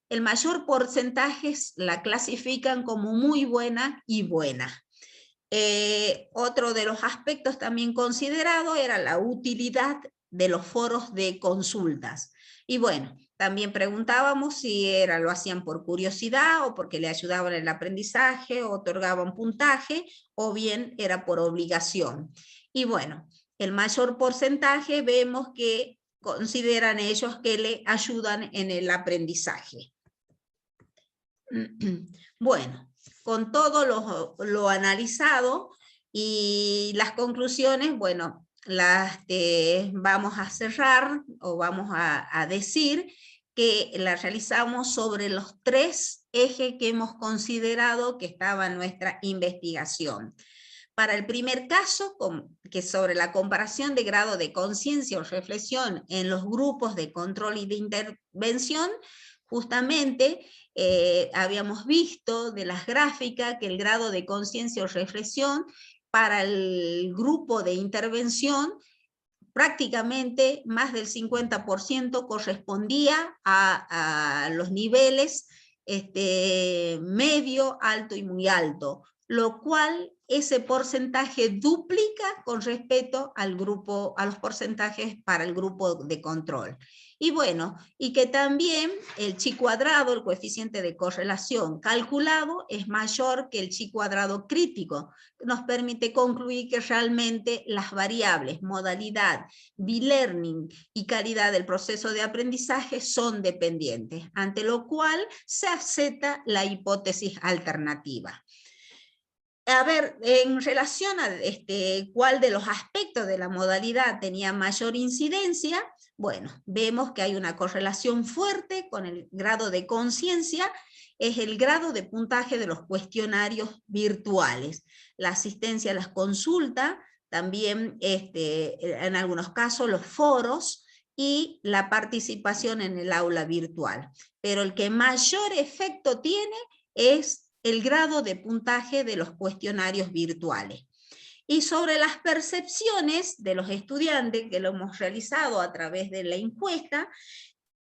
S2: el mayor porcentaje la clasifican como muy buena y buena. Otro de los aspectos también considerado era la utilidad de los foros de consultas. Y bueno, también preguntábamos si lo hacían por curiosidad o porque le ayudaban en el aprendizaje, o otorgaban puntaje, o bien era por obligación. Y bueno, el mayor porcentaje vemos que consideran ellos que le ayudan en el aprendizaje. Bueno, con todo lo analizado y las conclusiones, bueno, las vamos a cerrar o vamos a decir que la realizamos sobre los 3 ejes que hemos considerado que estaba en nuestra investigación. Para el primer caso, que es sobre la comparación de grado de conciencia o reflexión en los grupos de control y de intervención, justamente habíamos visto de las gráficas que el grado de conciencia o reflexión para el grupo de intervención prácticamente más del 50% correspondía a los niveles medio, alto y muy alto, lo cual ese porcentaje duplica con respecto a los porcentajes para el grupo de control. Y bueno, y que también el chi cuadrado, el coeficiente de correlación calculado, es mayor que el chi cuadrado crítico. Nos permite concluir que realmente las variables, modalidad, B-learning y calidad del proceso de aprendizaje son dependientes, ante lo cual se acepta la hipótesis alternativa. A ver, en relación a cuál de los aspectos de la modalidad tenía mayor incidencia, bueno, vemos que hay una correlación fuerte con el grado de conciencia, es el grado de puntaje de los cuestionarios virtuales, la asistencia a las consultas, también en algunos casos los foros y la participación en el aula virtual. Pero el que mayor efecto tiene es el grado de puntaje de los cuestionarios virtuales. Y sobre las percepciones de los estudiantes, que lo hemos realizado a través de la encuesta,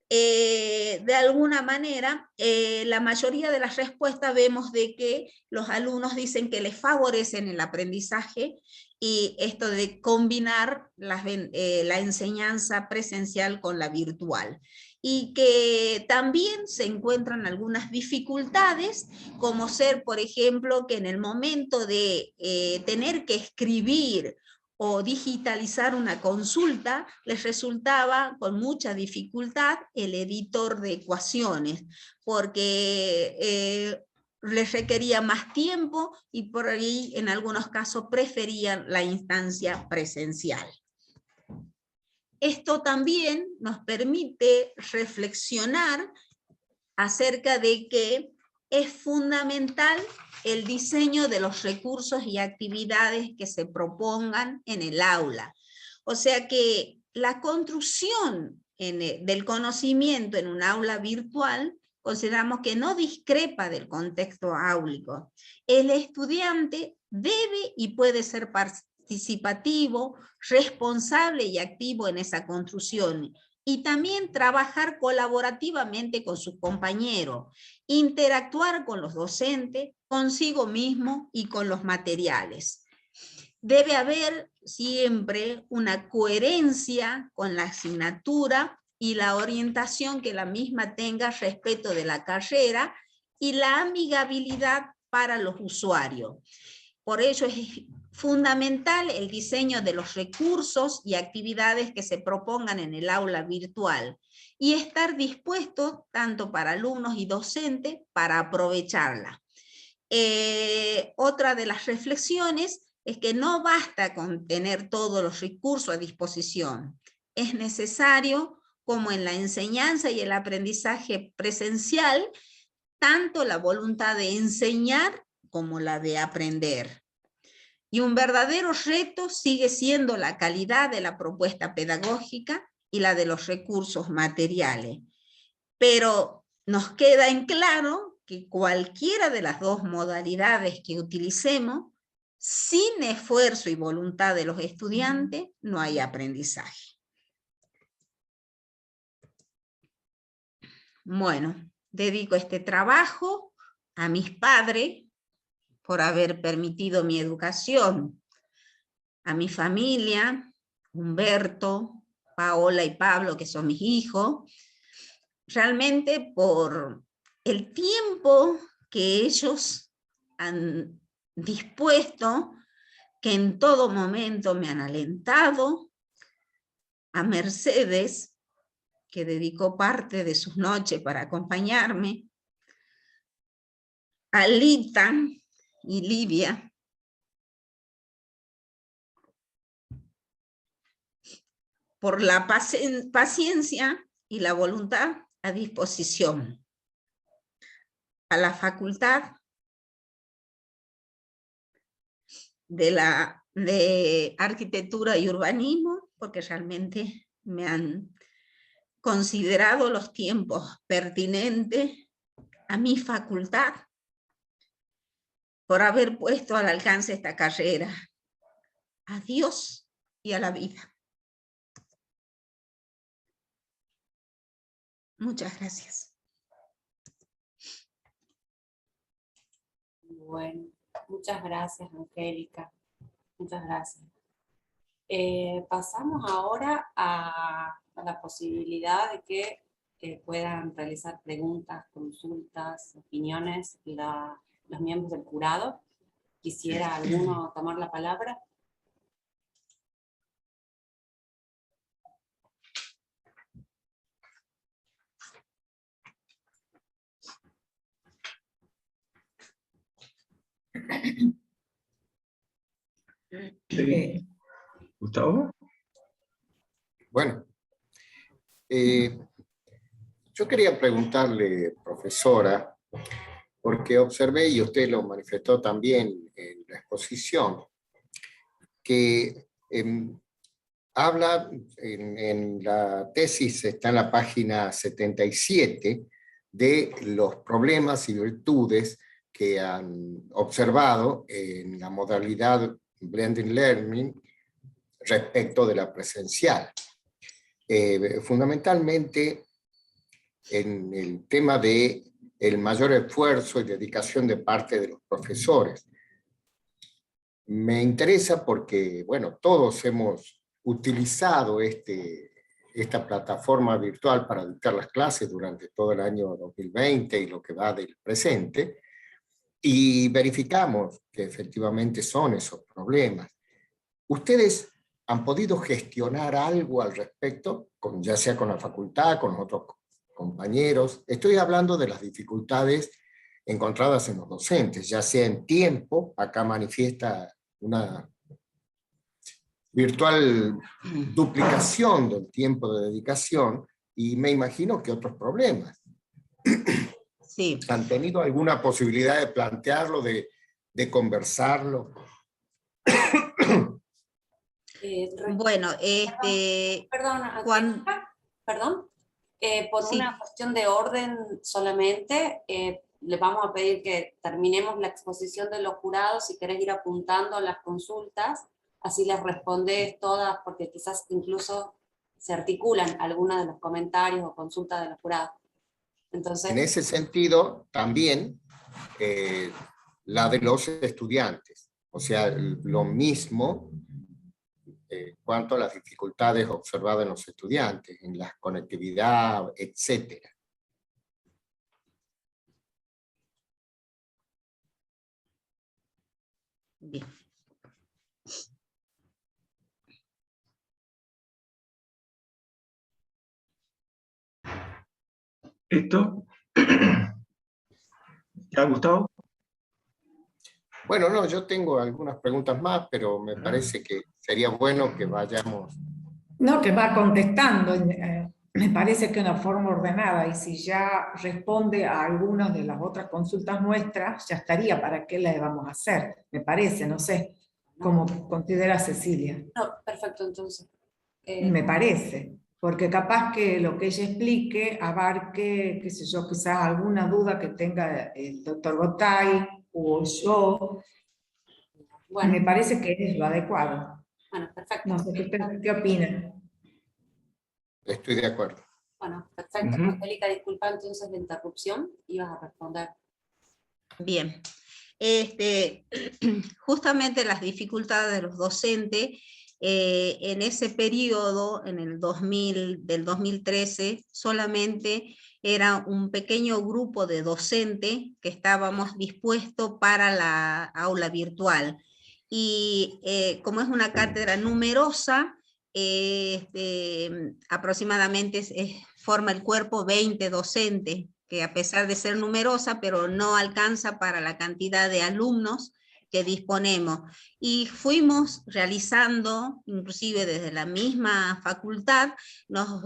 S2: de alguna manera, la mayoría de las respuestas vemos de que los alumnos dicen que les favorecen el aprendizaje y esto de combinar la enseñanza presencial con la virtual. Y que también se encuentran algunas dificultades, como ser, por ejemplo, que en el momento de tener que escribir o digitalizar una consulta, les resultaba con mucha dificultad el editor de ecuaciones, porque les requería más tiempo y por ahí en algunos casos preferían la instancia presencial. Esto también nos permite reflexionar acerca de que es fundamental el diseño de los recursos y actividades que se propongan en el aula. O sea que la construcción del conocimiento en un aula virtual consideramos que no discrepa del contexto áulico. El estudiante debe y puede ser participativo, responsable y activo en esa construcción, y también trabajar colaborativamente con sus compañeros, interactuar con los docentes, consigo mismo y con los materiales. Debe haber siempre una coherencia con la asignatura y la orientación que la misma tenga respecto de la carrera y la amigabilidad para los usuarios. Por ello es fundamental el diseño de los recursos y actividades que se propongan en el aula virtual y estar dispuesto tanto para alumnos y docentes para aprovecharla. Otra de las reflexiones es que no basta con tener todos los recursos a disposición. Es necesario, como en la enseñanza y el aprendizaje presencial, tanto la voluntad de enseñar como la de aprender. Y un verdadero reto sigue siendo la calidad de la propuesta pedagógica y la de los recursos materiales. Pero nos queda en claro que que cualquiera de las dos modalidades que utilicemos, sin esfuerzo y voluntad de los estudiantes, no hay aprendizaje. Bueno, dedico este trabajo a mis padres por haber permitido mi educación, a mi familia, Humberto, Paola y Pablo, que son mis hijos, realmente por el tiempo que ellos han dispuesto, que en todo momento me han alentado, a Mercedes, que dedicó parte de sus noches para acompañarme, a Lita y Livia, por la paciencia y la voluntad a disposición, a la facultad de arquitectura y urbanismo, porque realmente me han considerado los tiempos pertinentes a mi facultad, por haber puesto al alcance esta carrera, a Dios y a la vida. Muchas gracias.
S1: Bueno, muchas gracias, Angélica. Muchas gracias. Pasamos ahora a la posibilidad de que puedan realizar preguntas, consultas, opiniones los miembros del jurado. ¿Quisiera alguno tomar la palabra?
S3: Gustavo.
S4: Bueno, yo quería preguntarle, profesora, porque observé, y usted lo manifestó también en la exposición, que habla en la tesis, está en la página 77, de los problemas y virtudes que han observado en la modalidad Blended Learning respecto de la presencial. Fundamentalmente en el tema de el mayor esfuerzo y dedicación de parte de los profesores. Me interesa porque, bueno, todos hemos utilizado esta plataforma virtual para dictar las clases durante todo el año 2020 y lo que va del presente, y verificamos que efectivamente son esos problemas. ¿Ustedes han podido gestionar algo al respecto, ya sea con la facultad, con los otros compañeros? Estoy hablando de las dificultades encontradas en los docentes, ya sea en tiempo, acá manifiesta una virtual duplicación del tiempo de dedicación, y me imagino que otros problemas.
S2: Sí.
S4: ¿Han tenido alguna posibilidad de plantearlo, de conversarlo?
S2: Bueno,
S1: Perdón, por
S2: sí.
S1: una cuestión de orden solamente, le vamos a pedir que terminemos la exposición de los jurados, si querés ir apuntando las consultas, así les respondés todas, porque quizás incluso se articulan algunas de los comentarios o consultas de los jurados. Entonces,
S4: en ese sentido, también la de los estudiantes, o sea, lo mismo cuanto a las dificultades observadas en los estudiantes, en la conectividad, etcétera.
S2: Bien.
S3: ¿Esto? ¿Ya, Gustavo?
S4: Bueno, no, yo tengo algunas preguntas más, pero me parece que sería bueno que vayamos...
S5: No, que va contestando, me parece que de una forma ordenada, y si ya responde a algunas de las otras consultas nuestras, ya estaría. ¿Para qué la vamos a hacer? Me parece, no sé, cómo considera Cecilia.
S1: no, perfecto, entonces.
S5: Me parece. porque capaz que lo que ella explique abarque, qué sé yo, quizás alguna duda que tenga el doctor Gotay o yo.
S1: Bueno,
S5: Me parece que es lo adecuado.
S1: bueno, perfecto.
S5: No sé, ¿qué opinan?
S4: Estoy de acuerdo.
S1: Bueno, perfecto.
S3: Ujú.
S1: Angélica, disculpa entonces la interrupción, ibas a responder.
S2: Bien. Justamente las dificultades de los docentes, en ese periodo, en el 2000, del 2013, solamente era un pequeño grupo de docentes que estábamos dispuestos para la aula virtual. Y como es una cátedra numerosa, aproximadamente forma el cuerpo 20 docentes, que a pesar de ser numerosa, pero no alcanza para la cantidad de alumnos que disponemos. Y fuimos realizando, inclusive desde la misma facultad, nos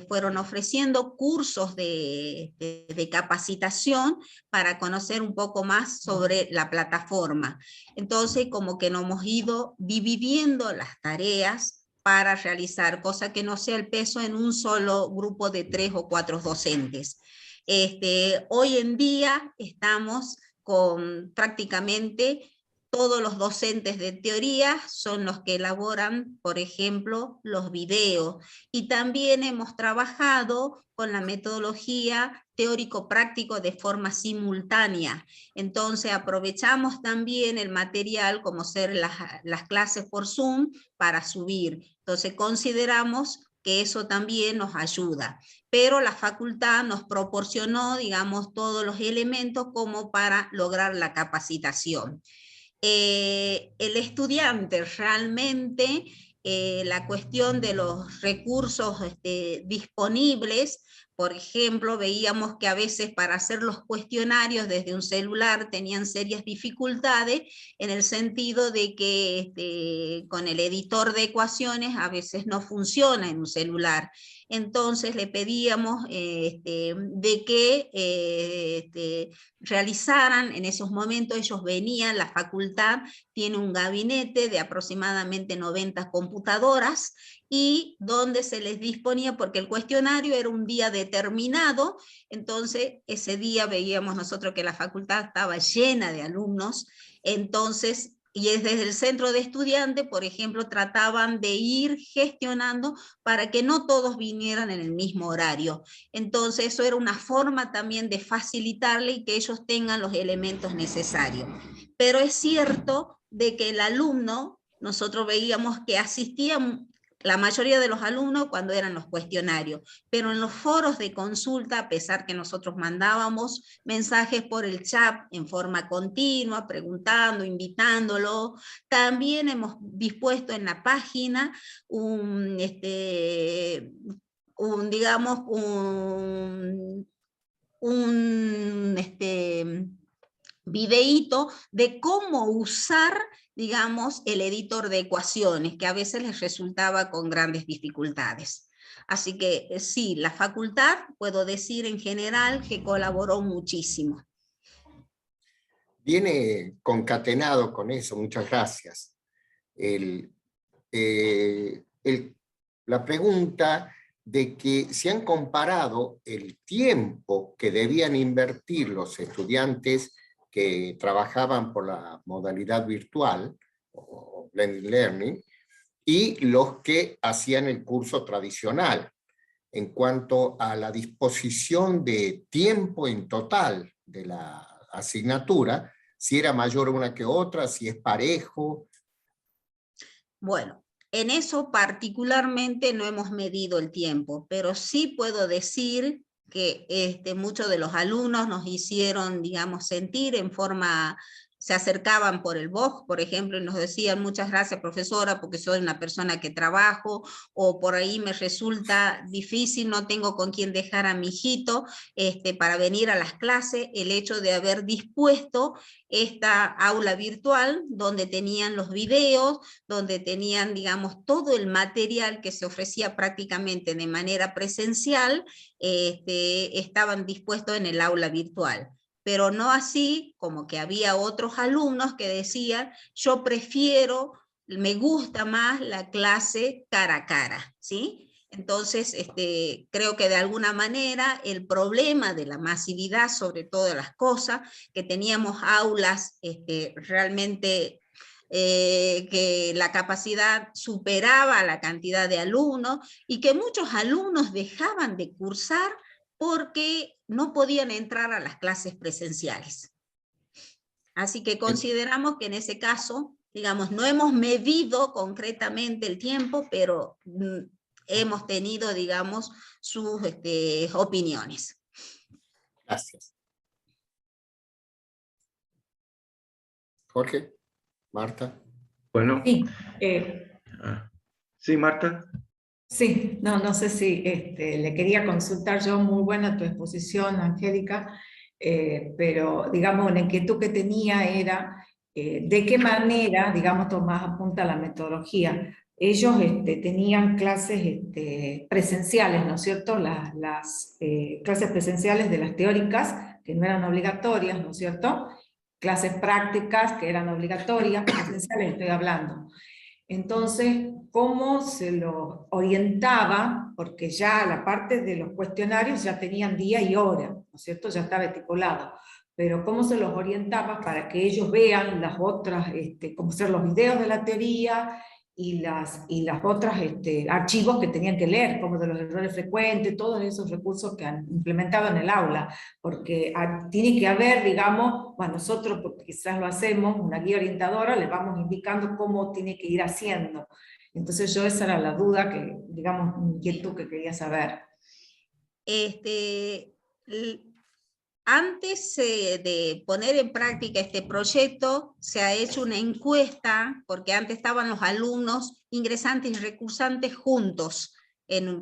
S2: fueron ofreciendo cursos de capacitación para conocer un poco más sobre la plataforma. Entonces, como que nos hemos ido dividiendo las tareas para realizar, cosa que no sea el peso en un solo grupo de 3 o 4 docentes. Hoy en día estamos con prácticamente todos los docentes de teoría son los que elaboran, por ejemplo, los videos. Y también hemos trabajado con la metodología teórico-práctico de forma simultánea. Entonces aprovechamos también el material como ser las clases por Zoom para subir. Entonces consideramos que eso también nos ayuda. Pero la facultad nos proporcionó, digamos, todos los elementos como para lograr la capacitación. El estudiante realmente, la cuestión de los recursos disponibles, por ejemplo, veíamos que a veces para hacer los cuestionarios desde un celular tenían serias dificultades en el sentido de que con el editor de ecuaciones a veces no funciona en un celular. Entonces le pedíamos de que realizaran en esos momentos, ellos venían, la facultad tiene un gabinete de aproximadamente 90 computadoras y donde se les disponía, porque el cuestionario era un día determinado, entonces ese día veíamos nosotros que la facultad estaba llena de alumnos, entonces y desde el centro de estudiantes, por ejemplo, trataban de ir gestionando para que no todos vinieran en el mismo horario. Entonces eso era una forma también de facilitarle y que ellos tengan los elementos necesarios. Pero es cierto de que el alumno, nosotros veíamos que asistían la mayoría de los alumnos cuando eran los cuestionarios, pero en los foros de consulta, a pesar que nosotros mandábamos mensajes por el chat en forma continua, preguntando, invitándolo, también hemos dispuesto en la página digamos, videíto de cómo usar, digamos, el editor de ecuaciones, que a veces les resultaba con grandes dificultades. Así que sí, la facultad, puedo decir en general, que colaboró muchísimo.
S4: Viene concatenado con eso, muchas gracias. La pregunta de que se han comparado el tiempo que debían invertir los estudiantes que trabajaban por la modalidad virtual o blended learning y los que hacían el curso tradicional en cuanto a la disposición de tiempo en total de la asignatura, si era mayor una que otra, si es parejo.
S2: Bueno, en eso particularmente no hemos medido el tiempo, pero sí puedo decir que muchos de los alumnos nos hicieron, digamos, sentir en forma, se acercaban por el BOG, por ejemplo, y nos decían muchas gracias profesora porque soy una persona que trabajo, o por ahí me resulta difícil, no tengo con quién dejar a mi hijito para venir a las clases, el hecho de haber dispuesto esta aula virtual donde tenían los videos, donde tenían, digamos, todo el material que se ofrecía prácticamente de manera presencial, estaban dispuestos en el aula virtual. Pero no así como que había otros alumnos que decían, yo prefiero, me gusta más la clase cara a cara, ¿sí? Entonces, creo que de alguna manera el problema de la masividad sobre todas las cosas, que teníamos aulas realmente que la capacidad superaba la cantidad de alumnos y que muchos alumnos dejaban de cursar porque no podían entrar a las clases presenciales. Así que consideramos que en ese caso, digamos, no hemos medido concretamente el tiempo, pero hemos tenido, digamos, sus opiniones.
S4: Gracias. Jorge, Marta.
S3: Bueno.
S5: Sí,
S3: Sí, Marta.
S5: sí, no sé si le quería consultar yo, muy buena tu exposición, Angélica, pero digamos, la inquietud que tenía era de qué manera, digamos, Tomás apunta a la metodología. Ellos tenían clases presenciales, ¿no es cierto? Las clases presenciales de las teóricas, que no eran obligatorias, ¿no es cierto? Clases prácticas que eran obligatorias, presenciales estoy hablando. Entonces, ¿cómo se lo orientaba? Porque ya la parte de los cuestionarios ya tenían día y hora, ¿no es cierto? Ya estaba estipulado. Pero ¿cómo se los orientaba para que ellos vean las otras, cómo ser los videos de la teoría y las otras archivos que tenían que leer, como de los errores frecuentes, todos esos recursos que han implementado en el aula? Porque tiene que haber, digamos, bueno, nosotros porque quizás lo hacemos, una guía orientadora, les vamos indicando cómo tiene que ir haciendo. Entonces yo esa era la duda, que, digamos, inquietud que quería saber.
S2: Antes de poner en práctica este proyecto, se ha hecho una encuesta, porque antes estaban los alumnos ingresantes y recursantes juntos,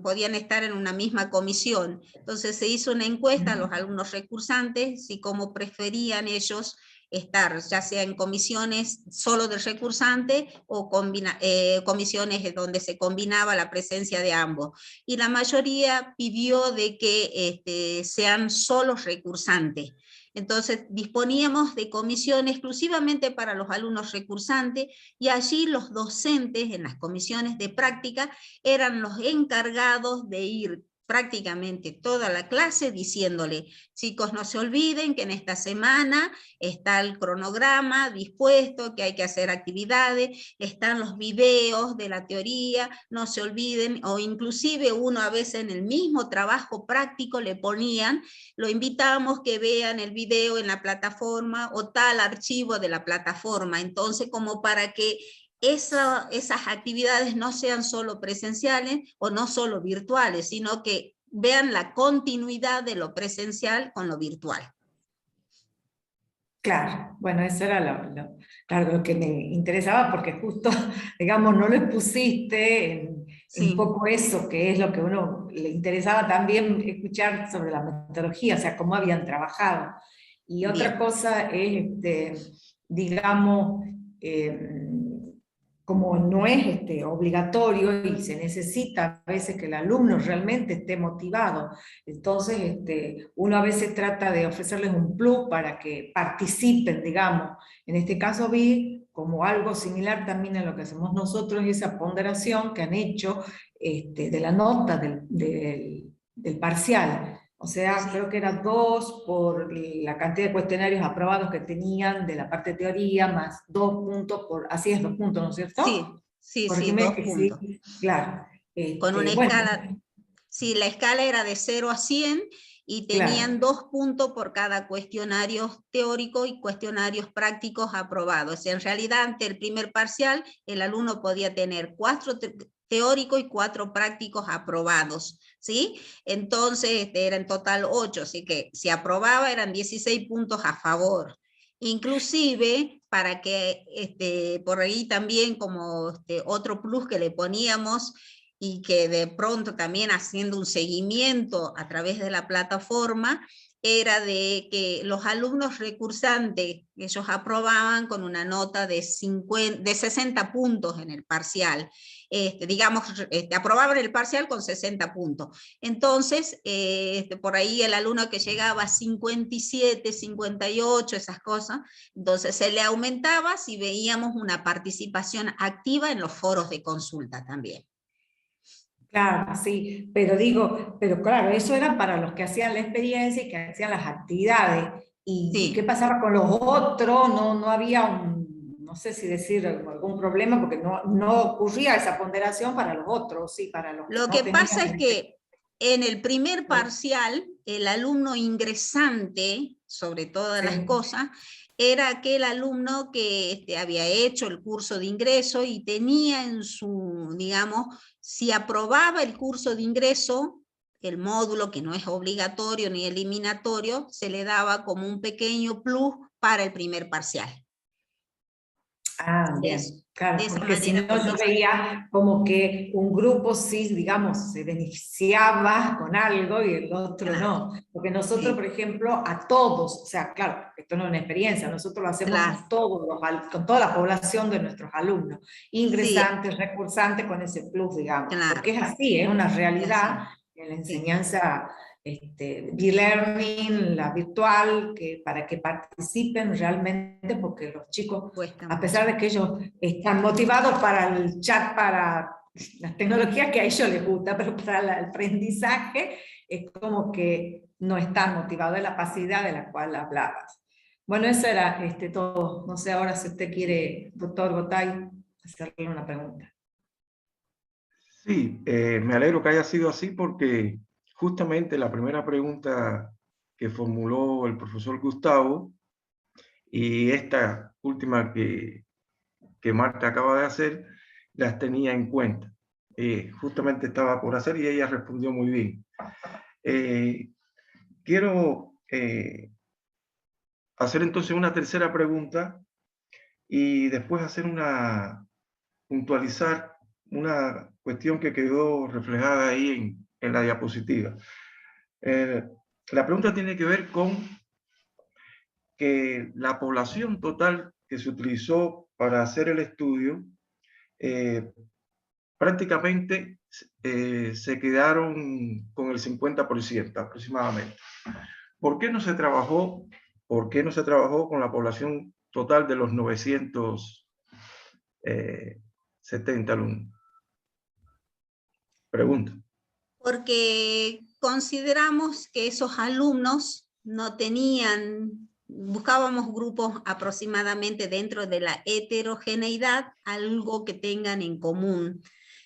S2: podían estar en una misma comisión. Entonces se hizo una encuesta a los alumnos recursantes y cómo preferían ellos estar, ya sea en comisiones solo del recursante o comisiones donde se combinaba la presencia de ambos. Y la mayoría pidió de que sean solo recursantes. Entonces disponíamos de comisión exclusivamente para los alumnos recursantes y allí los docentes en las comisiones de práctica eran los encargados de ir prácticamente toda la clase diciéndole, chicos, no se olviden que en esta semana está el cronograma dispuesto, que hay que hacer actividades, están los videos de la teoría, no se olviden, o inclusive uno a veces en el mismo trabajo práctico le ponían, lo invitamos que vean el video en la plataforma o tal archivo de la plataforma. Entonces, como para que esas actividades no sean solo presenciales o no solo virtuales, sino que vean la continuidad de lo presencial con lo virtual.
S5: Claro, bueno, eso era lo que me interesaba, porque justo, digamos, no lo pusiste en un poco eso, que es lo que a uno le interesaba también escuchar sobre la metodología, o sea, cómo habían trabajado. Y otra cosa es, digamos, como no es obligatorio y se necesita a veces que el alumno realmente esté motivado, entonces uno a veces trata de ofrecerles un plus para que participen, digamos. En este caso vi como algo similar también a lo que hacemos nosotros, esa ponderación que han hecho de la nota del parcial. O sea, creo que era 2 por la cantidad de cuestionarios aprobados que tenían de la parte de teoría, más 2 puntos por, así es 2 puntos, ¿no es cierto?
S2: Sí, 2 puntos.
S5: Sí, claro.
S2: Con una escala, sí, la escala era de 0 a 100 y tenían 2 puntos por cada cuestionario teórico y cuestionarios prácticos aprobados. O sea, en realidad, ante el primer parcial, el alumno podía tener 4 teóricos y 4 prácticos aprobados, ¿sí? Entonces, era en total 8, así que si aprobaba eran 16 puntos a favor. Inclusive, para que, por ahí también como otro plus que le poníamos, y que de pronto también haciendo un seguimiento a través de la plataforma, era de que los alumnos recursantes, ellos aprobaban con una nota de 60 puntos en el parcial. Digamos, aprobaban el parcial con 60 puntos. Entonces, por ahí el alumno que llegaba a 57, 58, esas cosas, entonces se le aumentaba si veíamos una participación activa en los foros de consulta también.
S5: Claro, sí, pero digo, pero claro, eso era para los que hacían la experiencia y que hacían las actividades. ¿Y qué
S2: Sí.
S5: pasaba con los otros? No, no había no sé si decir algún problema, porque no ocurría esa ponderación para los otros, sí, para los que
S2: Lo
S5: no
S2: que pasa
S5: tenían
S2: es que en el primer parcial, el alumno ingresante, sobre todas las
S5: sí.
S2: cosas, era aquel alumno que había hecho el curso de ingreso y tenía en su, digamos, si aprobaba el curso de ingreso, el módulo que no es obligatorio ni eliminatorio, se le daba como un pequeño plus para el primer parcial.
S5: Ah,
S2: Eso,
S5: bien, claro,
S2: de esa
S5: porque si no
S2: manera
S5: yo veía como que un grupo sí, digamos, se beneficiaba con algo y el otro
S2: Claro,
S5: no. Porque nosotros,
S2: sí,
S5: por ejemplo, a todos, o sea, claro, esto no es una experiencia, nosotros lo hacemos
S2: claro,
S5: con todos con toda la población de nuestros alumnos,
S2: sí,
S5: ingresantes, recursantes, con ese plus, digamos,
S2: claro,
S5: porque es así, es una
S2: es
S5: realidad
S2: así,
S5: en la
S2: sí.
S5: enseñanza e-learning, la virtual, que para que participen realmente, porque los chicos,
S2: Cuesta
S5: a
S2: mucho.
S5: pesar de que ellos están motivados para el chat, para las tecnologías que a ellos les gusta, pero para el aprendizaje es como que no están motivados, de la pasividad de la cual hablabas. Bueno, eso era todo. No sé ahora si usted quiere, doctor Gotay, hacerle una pregunta.
S3: Sí, me alegro que haya sido así porque justamente la primera pregunta que formuló el profesor Gustavo y esta última que Marta acaba de hacer, las tenía en cuenta. Justamente estaba por hacer y ella respondió muy bien. Quiero hacer entonces una tercera pregunta y después hacer puntualizar una cuestión que quedó reflejada ahí en la diapositiva. La pregunta tiene que ver con que la población total que se utilizó para hacer el estudio prácticamente se quedaron con el 50% aproximadamente. ¿Por qué no se trabajó con la población total de los 970 alumnos? Pregunta.
S2: Porque consideramos que esos alumnos no tenían, buscábamos grupos aproximadamente dentro de la heterogeneidad, algo que tengan en común.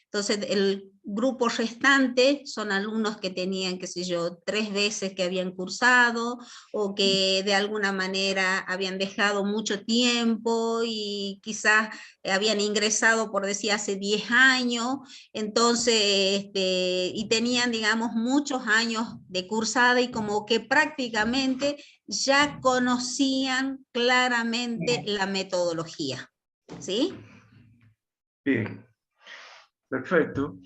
S2: Entonces, el grupo restante son alumnos que tenían, qué sé yo, 3 veces que habían cursado o que de alguna manera habían dejado mucho tiempo y quizás habían ingresado, por decir, hace 10 años, entonces, y tenían, digamos, muchos años de cursada y como que prácticamente ya conocían claramente la metodología, ¿sí?
S3: Bien, perfecto.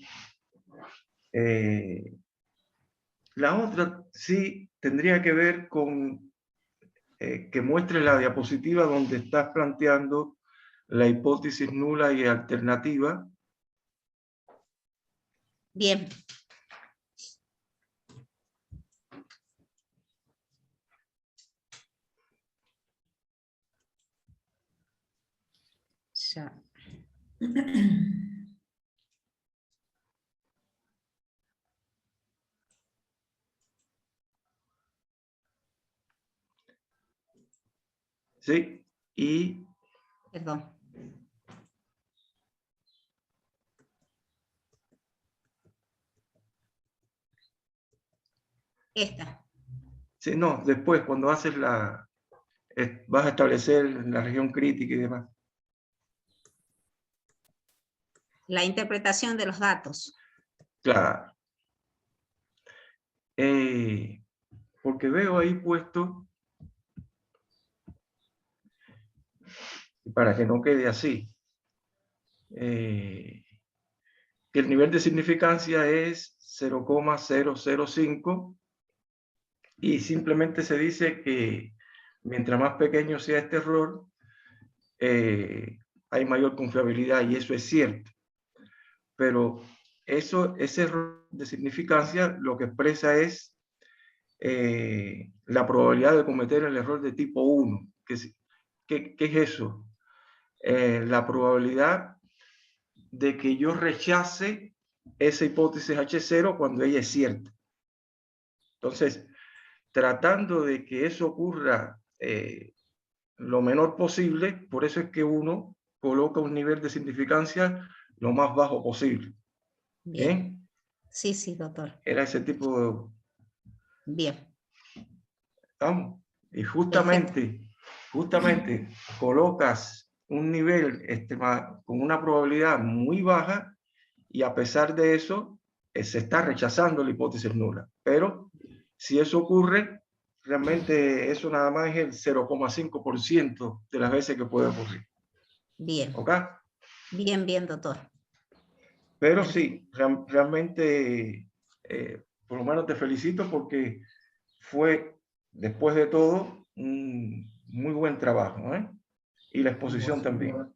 S3: La otra sí tendría que ver con que muestre la diapositiva donde estás planteando la hipótesis nula y alternativa.
S2: Bien. Ya.
S3: Sí, y
S2: Perdón. Esta.
S3: sí, no, después cuando haces vas a establecer la región crítica y demás.
S2: La interpretación de los datos.
S3: Claro. Porque veo ahí puesto, para que no quede así, que el nivel de significancia es 0,005 y simplemente se dice que mientras más pequeño sea este error, hay mayor confiabilidad y eso es cierto. Pero ese error de significancia lo que expresa es la probabilidad de cometer el error de tipo 1. ¿Qué es eso? La probabilidad de que yo rechace esa hipótesis H0 cuando ella es cierta. Entonces, tratando de que eso ocurra lo menor posible, por eso es que uno coloca un nivel de significancia lo más bajo posible.
S2: Bien. Sí, sí, doctor.
S3: Era ese tipo de...
S2: Bien.
S3: ¿Estamos? Y justamente colocas un nivel con una probabilidad muy baja y a pesar de eso se está rechazando la hipótesis nula. Pero si eso ocurre, realmente eso nada más es el 0,5% de las veces que puede ocurrir.
S2: Bien.
S3: ¿Ok?
S2: Bien, bien, doctor.
S3: Pero sí, realmente, por lo menos te felicito porque fue, después de todo, un muy buen trabajo, ¿eh? Y la exposición también.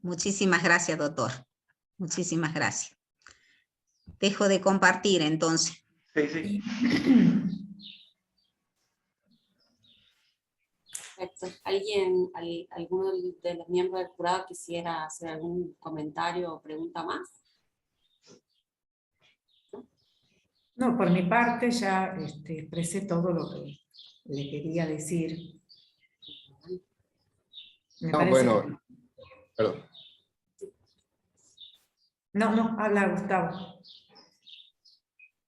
S2: Muchísimas gracias, doctor. Muchísimas gracias. Dejo de compartir entonces.
S3: Sí, sí.
S1: Perfecto. ¿Alguno de los miembros del jurado quisiera hacer algún comentario o pregunta más?
S5: No, por mi parte ya expresé todo lo que le quería decir. Me
S4: No,
S5: parece
S4: bueno, perdón.
S5: No, habla Gustavo.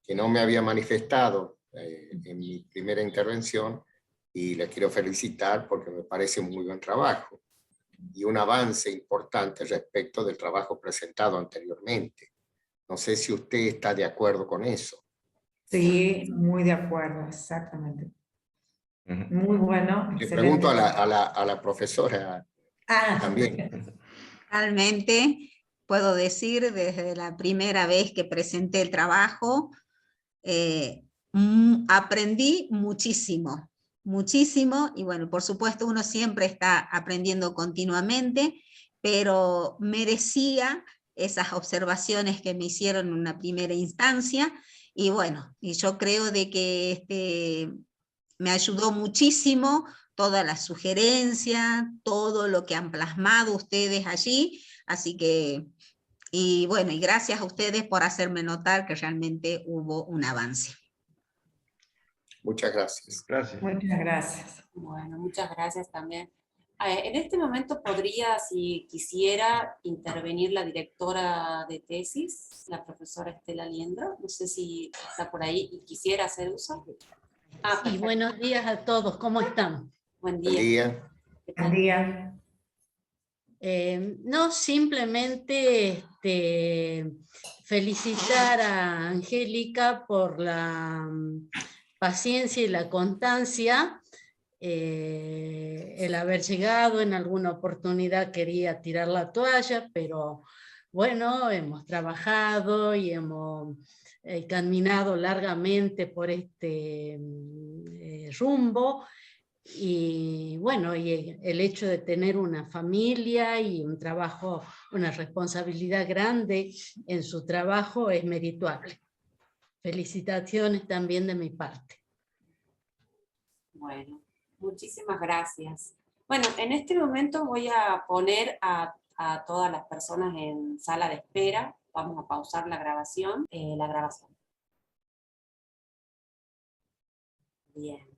S4: Que no me había manifestado en mi primera intervención y le quiero felicitar porque me parece un muy buen trabajo y un avance importante respecto del trabajo presentado anteriormente. No sé si usted está de acuerdo con eso.
S5: Sí, muy de acuerdo, exactamente. Muy bueno,
S4: Le
S5: excelente.
S4: pregunto a la profesora también.
S2: Realmente puedo decir desde la primera vez que presenté el trabajo, aprendí muchísimo, muchísimo, y bueno, por supuesto uno siempre está aprendiendo continuamente, pero merecía esas observaciones que me hicieron en una primera instancia, y bueno, y yo creo de que me ayudó muchísimo todas las sugerencias, todo lo que han plasmado ustedes allí, así que, y bueno, y gracias a ustedes por hacerme notar que realmente hubo un avance.
S4: Muchas gracias.
S3: Gracias.
S5: Muchas gracias.
S1: Bueno, muchas gracias también. En este momento podría, si quisiera, intervenir la directora de tesis, la profesora Estela Liendro. No sé si está por ahí y quisiera hacer uso. Ah,
S6: sí, buenos días a todos, ¿cómo están?
S1: Buen
S4: Buen
S1: día.
S4: día.
S1: ¿Qué tal?
S5: Buen día.
S6: No, simplemente felicitar a Angélica por la paciencia y la constancia. El haber llegado en alguna oportunidad quería tirar la toalla, pero bueno, hemos trabajado y hemos caminado largamente por este rumbo. Y bueno, y el hecho de tener una familia y un trabajo, una responsabilidad grande en su trabajo es merituable. Felicitaciones también de mi parte.
S1: Bueno, muchísimas gracias. Bueno, en este momento voy a poner a todas las personas en sala de espera. Vamos a pausar la grabación. Bien.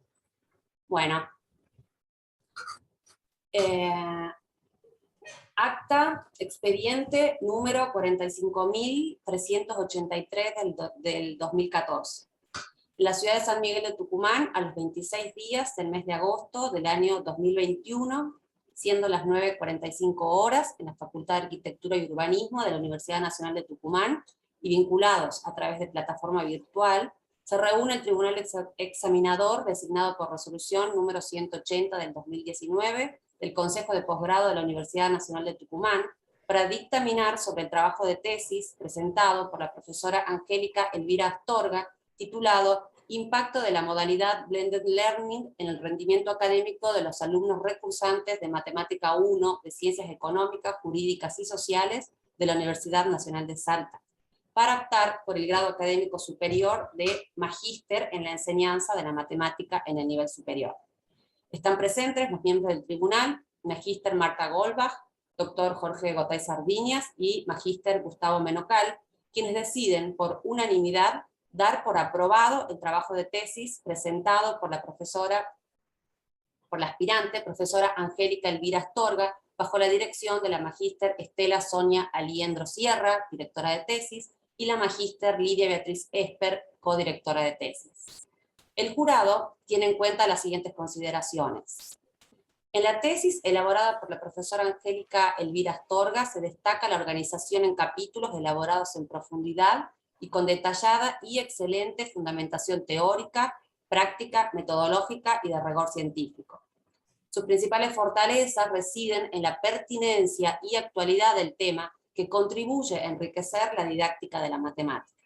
S1: Bueno. Acta, expediente número 45.383 del 2014. La ciudad de San Miguel de Tucumán, a los 26 días del mes de agosto del año 2021, siendo las 9:45 horas, en la Facultad de Arquitectura y Urbanismo de la Universidad Nacional de Tucumán, y vinculados a través de plataforma virtual, se reúne el Tribunal Examinador designado por resolución número 180 del 2019 del Consejo de Posgrado de la Universidad Nacional de Tucumán para dictaminar sobre el trabajo de tesis presentado por la profesora Angélica Elvira Astorga, titulado Impacto de la modalidad Blended Learning en el rendimiento académico de los alumnos recursantes de Matemática 1 de Ciencias Económicas, Jurídicas y Sociales de la Universidad Nacional de Salta, para optar por el grado académico superior de Magíster en la enseñanza de la matemática en el nivel superior. Están presentes los miembros del tribunal, Magíster Marta Goldbach, doctor Jorge Gotay Sardiñas y Magíster Gustavo Menocal, quienes deciden por unanimidad dar por aprobado el trabajo de tesis presentado por la aspirante, profesora Angélica Elvira Astorga, bajo la dirección de la magíster Estela Sonia Aliendro Sierra, directora de tesis, y la magíster Lidia Beatriz Esper, codirectora de tesis. El jurado tiene en cuenta las siguientes consideraciones. En la tesis elaborada por la profesora Angélica Elvira Astorga se destaca la organización en capítulos elaborados en profundidad y con detallada y excelente fundamentación teórica, práctica, metodológica y de rigor científico. Sus principales fortalezas residen en la pertinencia y actualidad del tema que contribuye a enriquecer la didáctica de la matemática.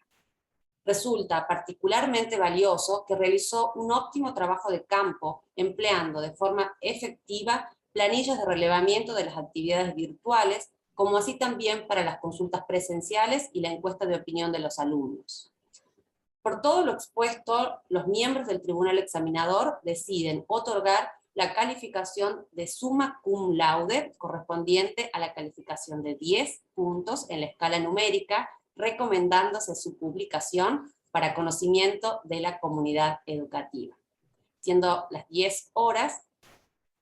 S1: Resulta particularmente valioso que realizó un óptimo trabajo de campo empleando de forma efectiva planillas de relevamiento de las actividades virtuales, como así también para las consultas presenciales y la encuesta de opinión de los alumnos. Por todo lo expuesto, los miembros del tribunal examinador deciden otorgar la calificación de summa cum laude correspondiente a la calificación de 10 puntos en la escala numérica, recomendándose su publicación para conocimiento de la comunidad educativa. Siendo las 10 horas,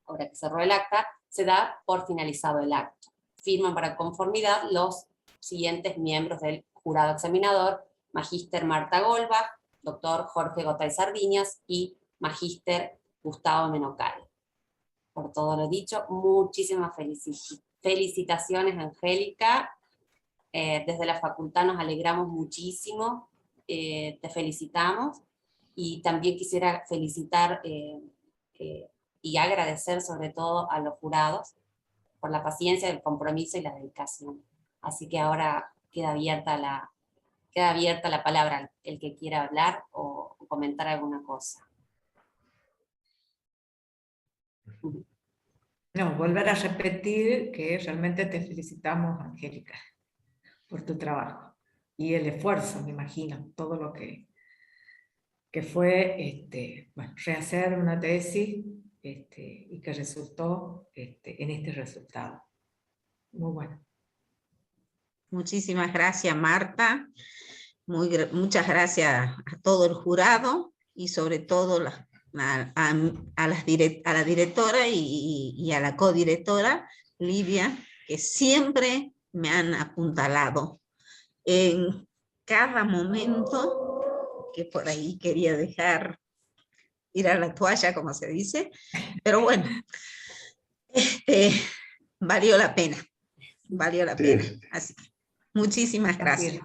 S1: ahora que cerró el acta, se da por finalizado el acto. Firman para conformidad los siguientes miembros del jurado examinador: magíster Marta Golbach, doctor Jorge Gotay Sardiñas y magíster Gustavo Menocal. Por todo lo dicho, muchísimas felicitaciones, Angélica. Desde la facultad nos alegramos muchísimo, te felicitamos, y también quisiera felicitar y agradecer sobre todo a los jurados por la paciencia, el compromiso y la dedicación. Así que ahora queda abierta la palabra, el que quiera hablar o comentar alguna cosa.
S5: No, volver a repetir que realmente te felicitamos, Angélica, por tu trabajo y el esfuerzo, me imagino, todo lo que fue bueno, rehacer una tesis y que resultó en este resultado. Muy bueno.
S2: Muchísimas gracias, Marta. Muchas gracias a todo el jurado y sobre todo a la directora y a la codirectora, Lidia, que siempre me han apuntalado en cada momento, que por ahí quería dejar ir a la toalla, como se dice, pero bueno, valió la pena. Valió la pena. Así que, muchísimas gracias.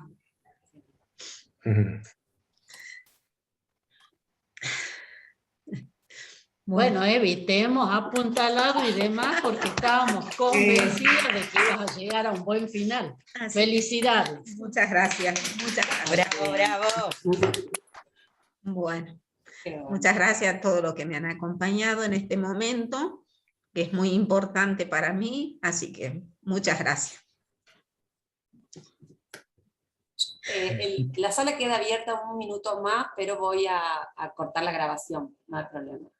S6: Bueno, Evi, te hemos apuntalado y demás porque estábamos convencidos de que ibas a llegar a un buen final. Felicidades.
S2: Muchas gracias. Muchas gracias.
S7: Bravo, bravo.
S2: Bueno, muchas gracias a todos los que me han acompañado en este momento, que es muy importante para mí, así que muchas gracias.
S1: La sala queda abierta un minuto más, pero voy a cortar la grabación, no hay problema.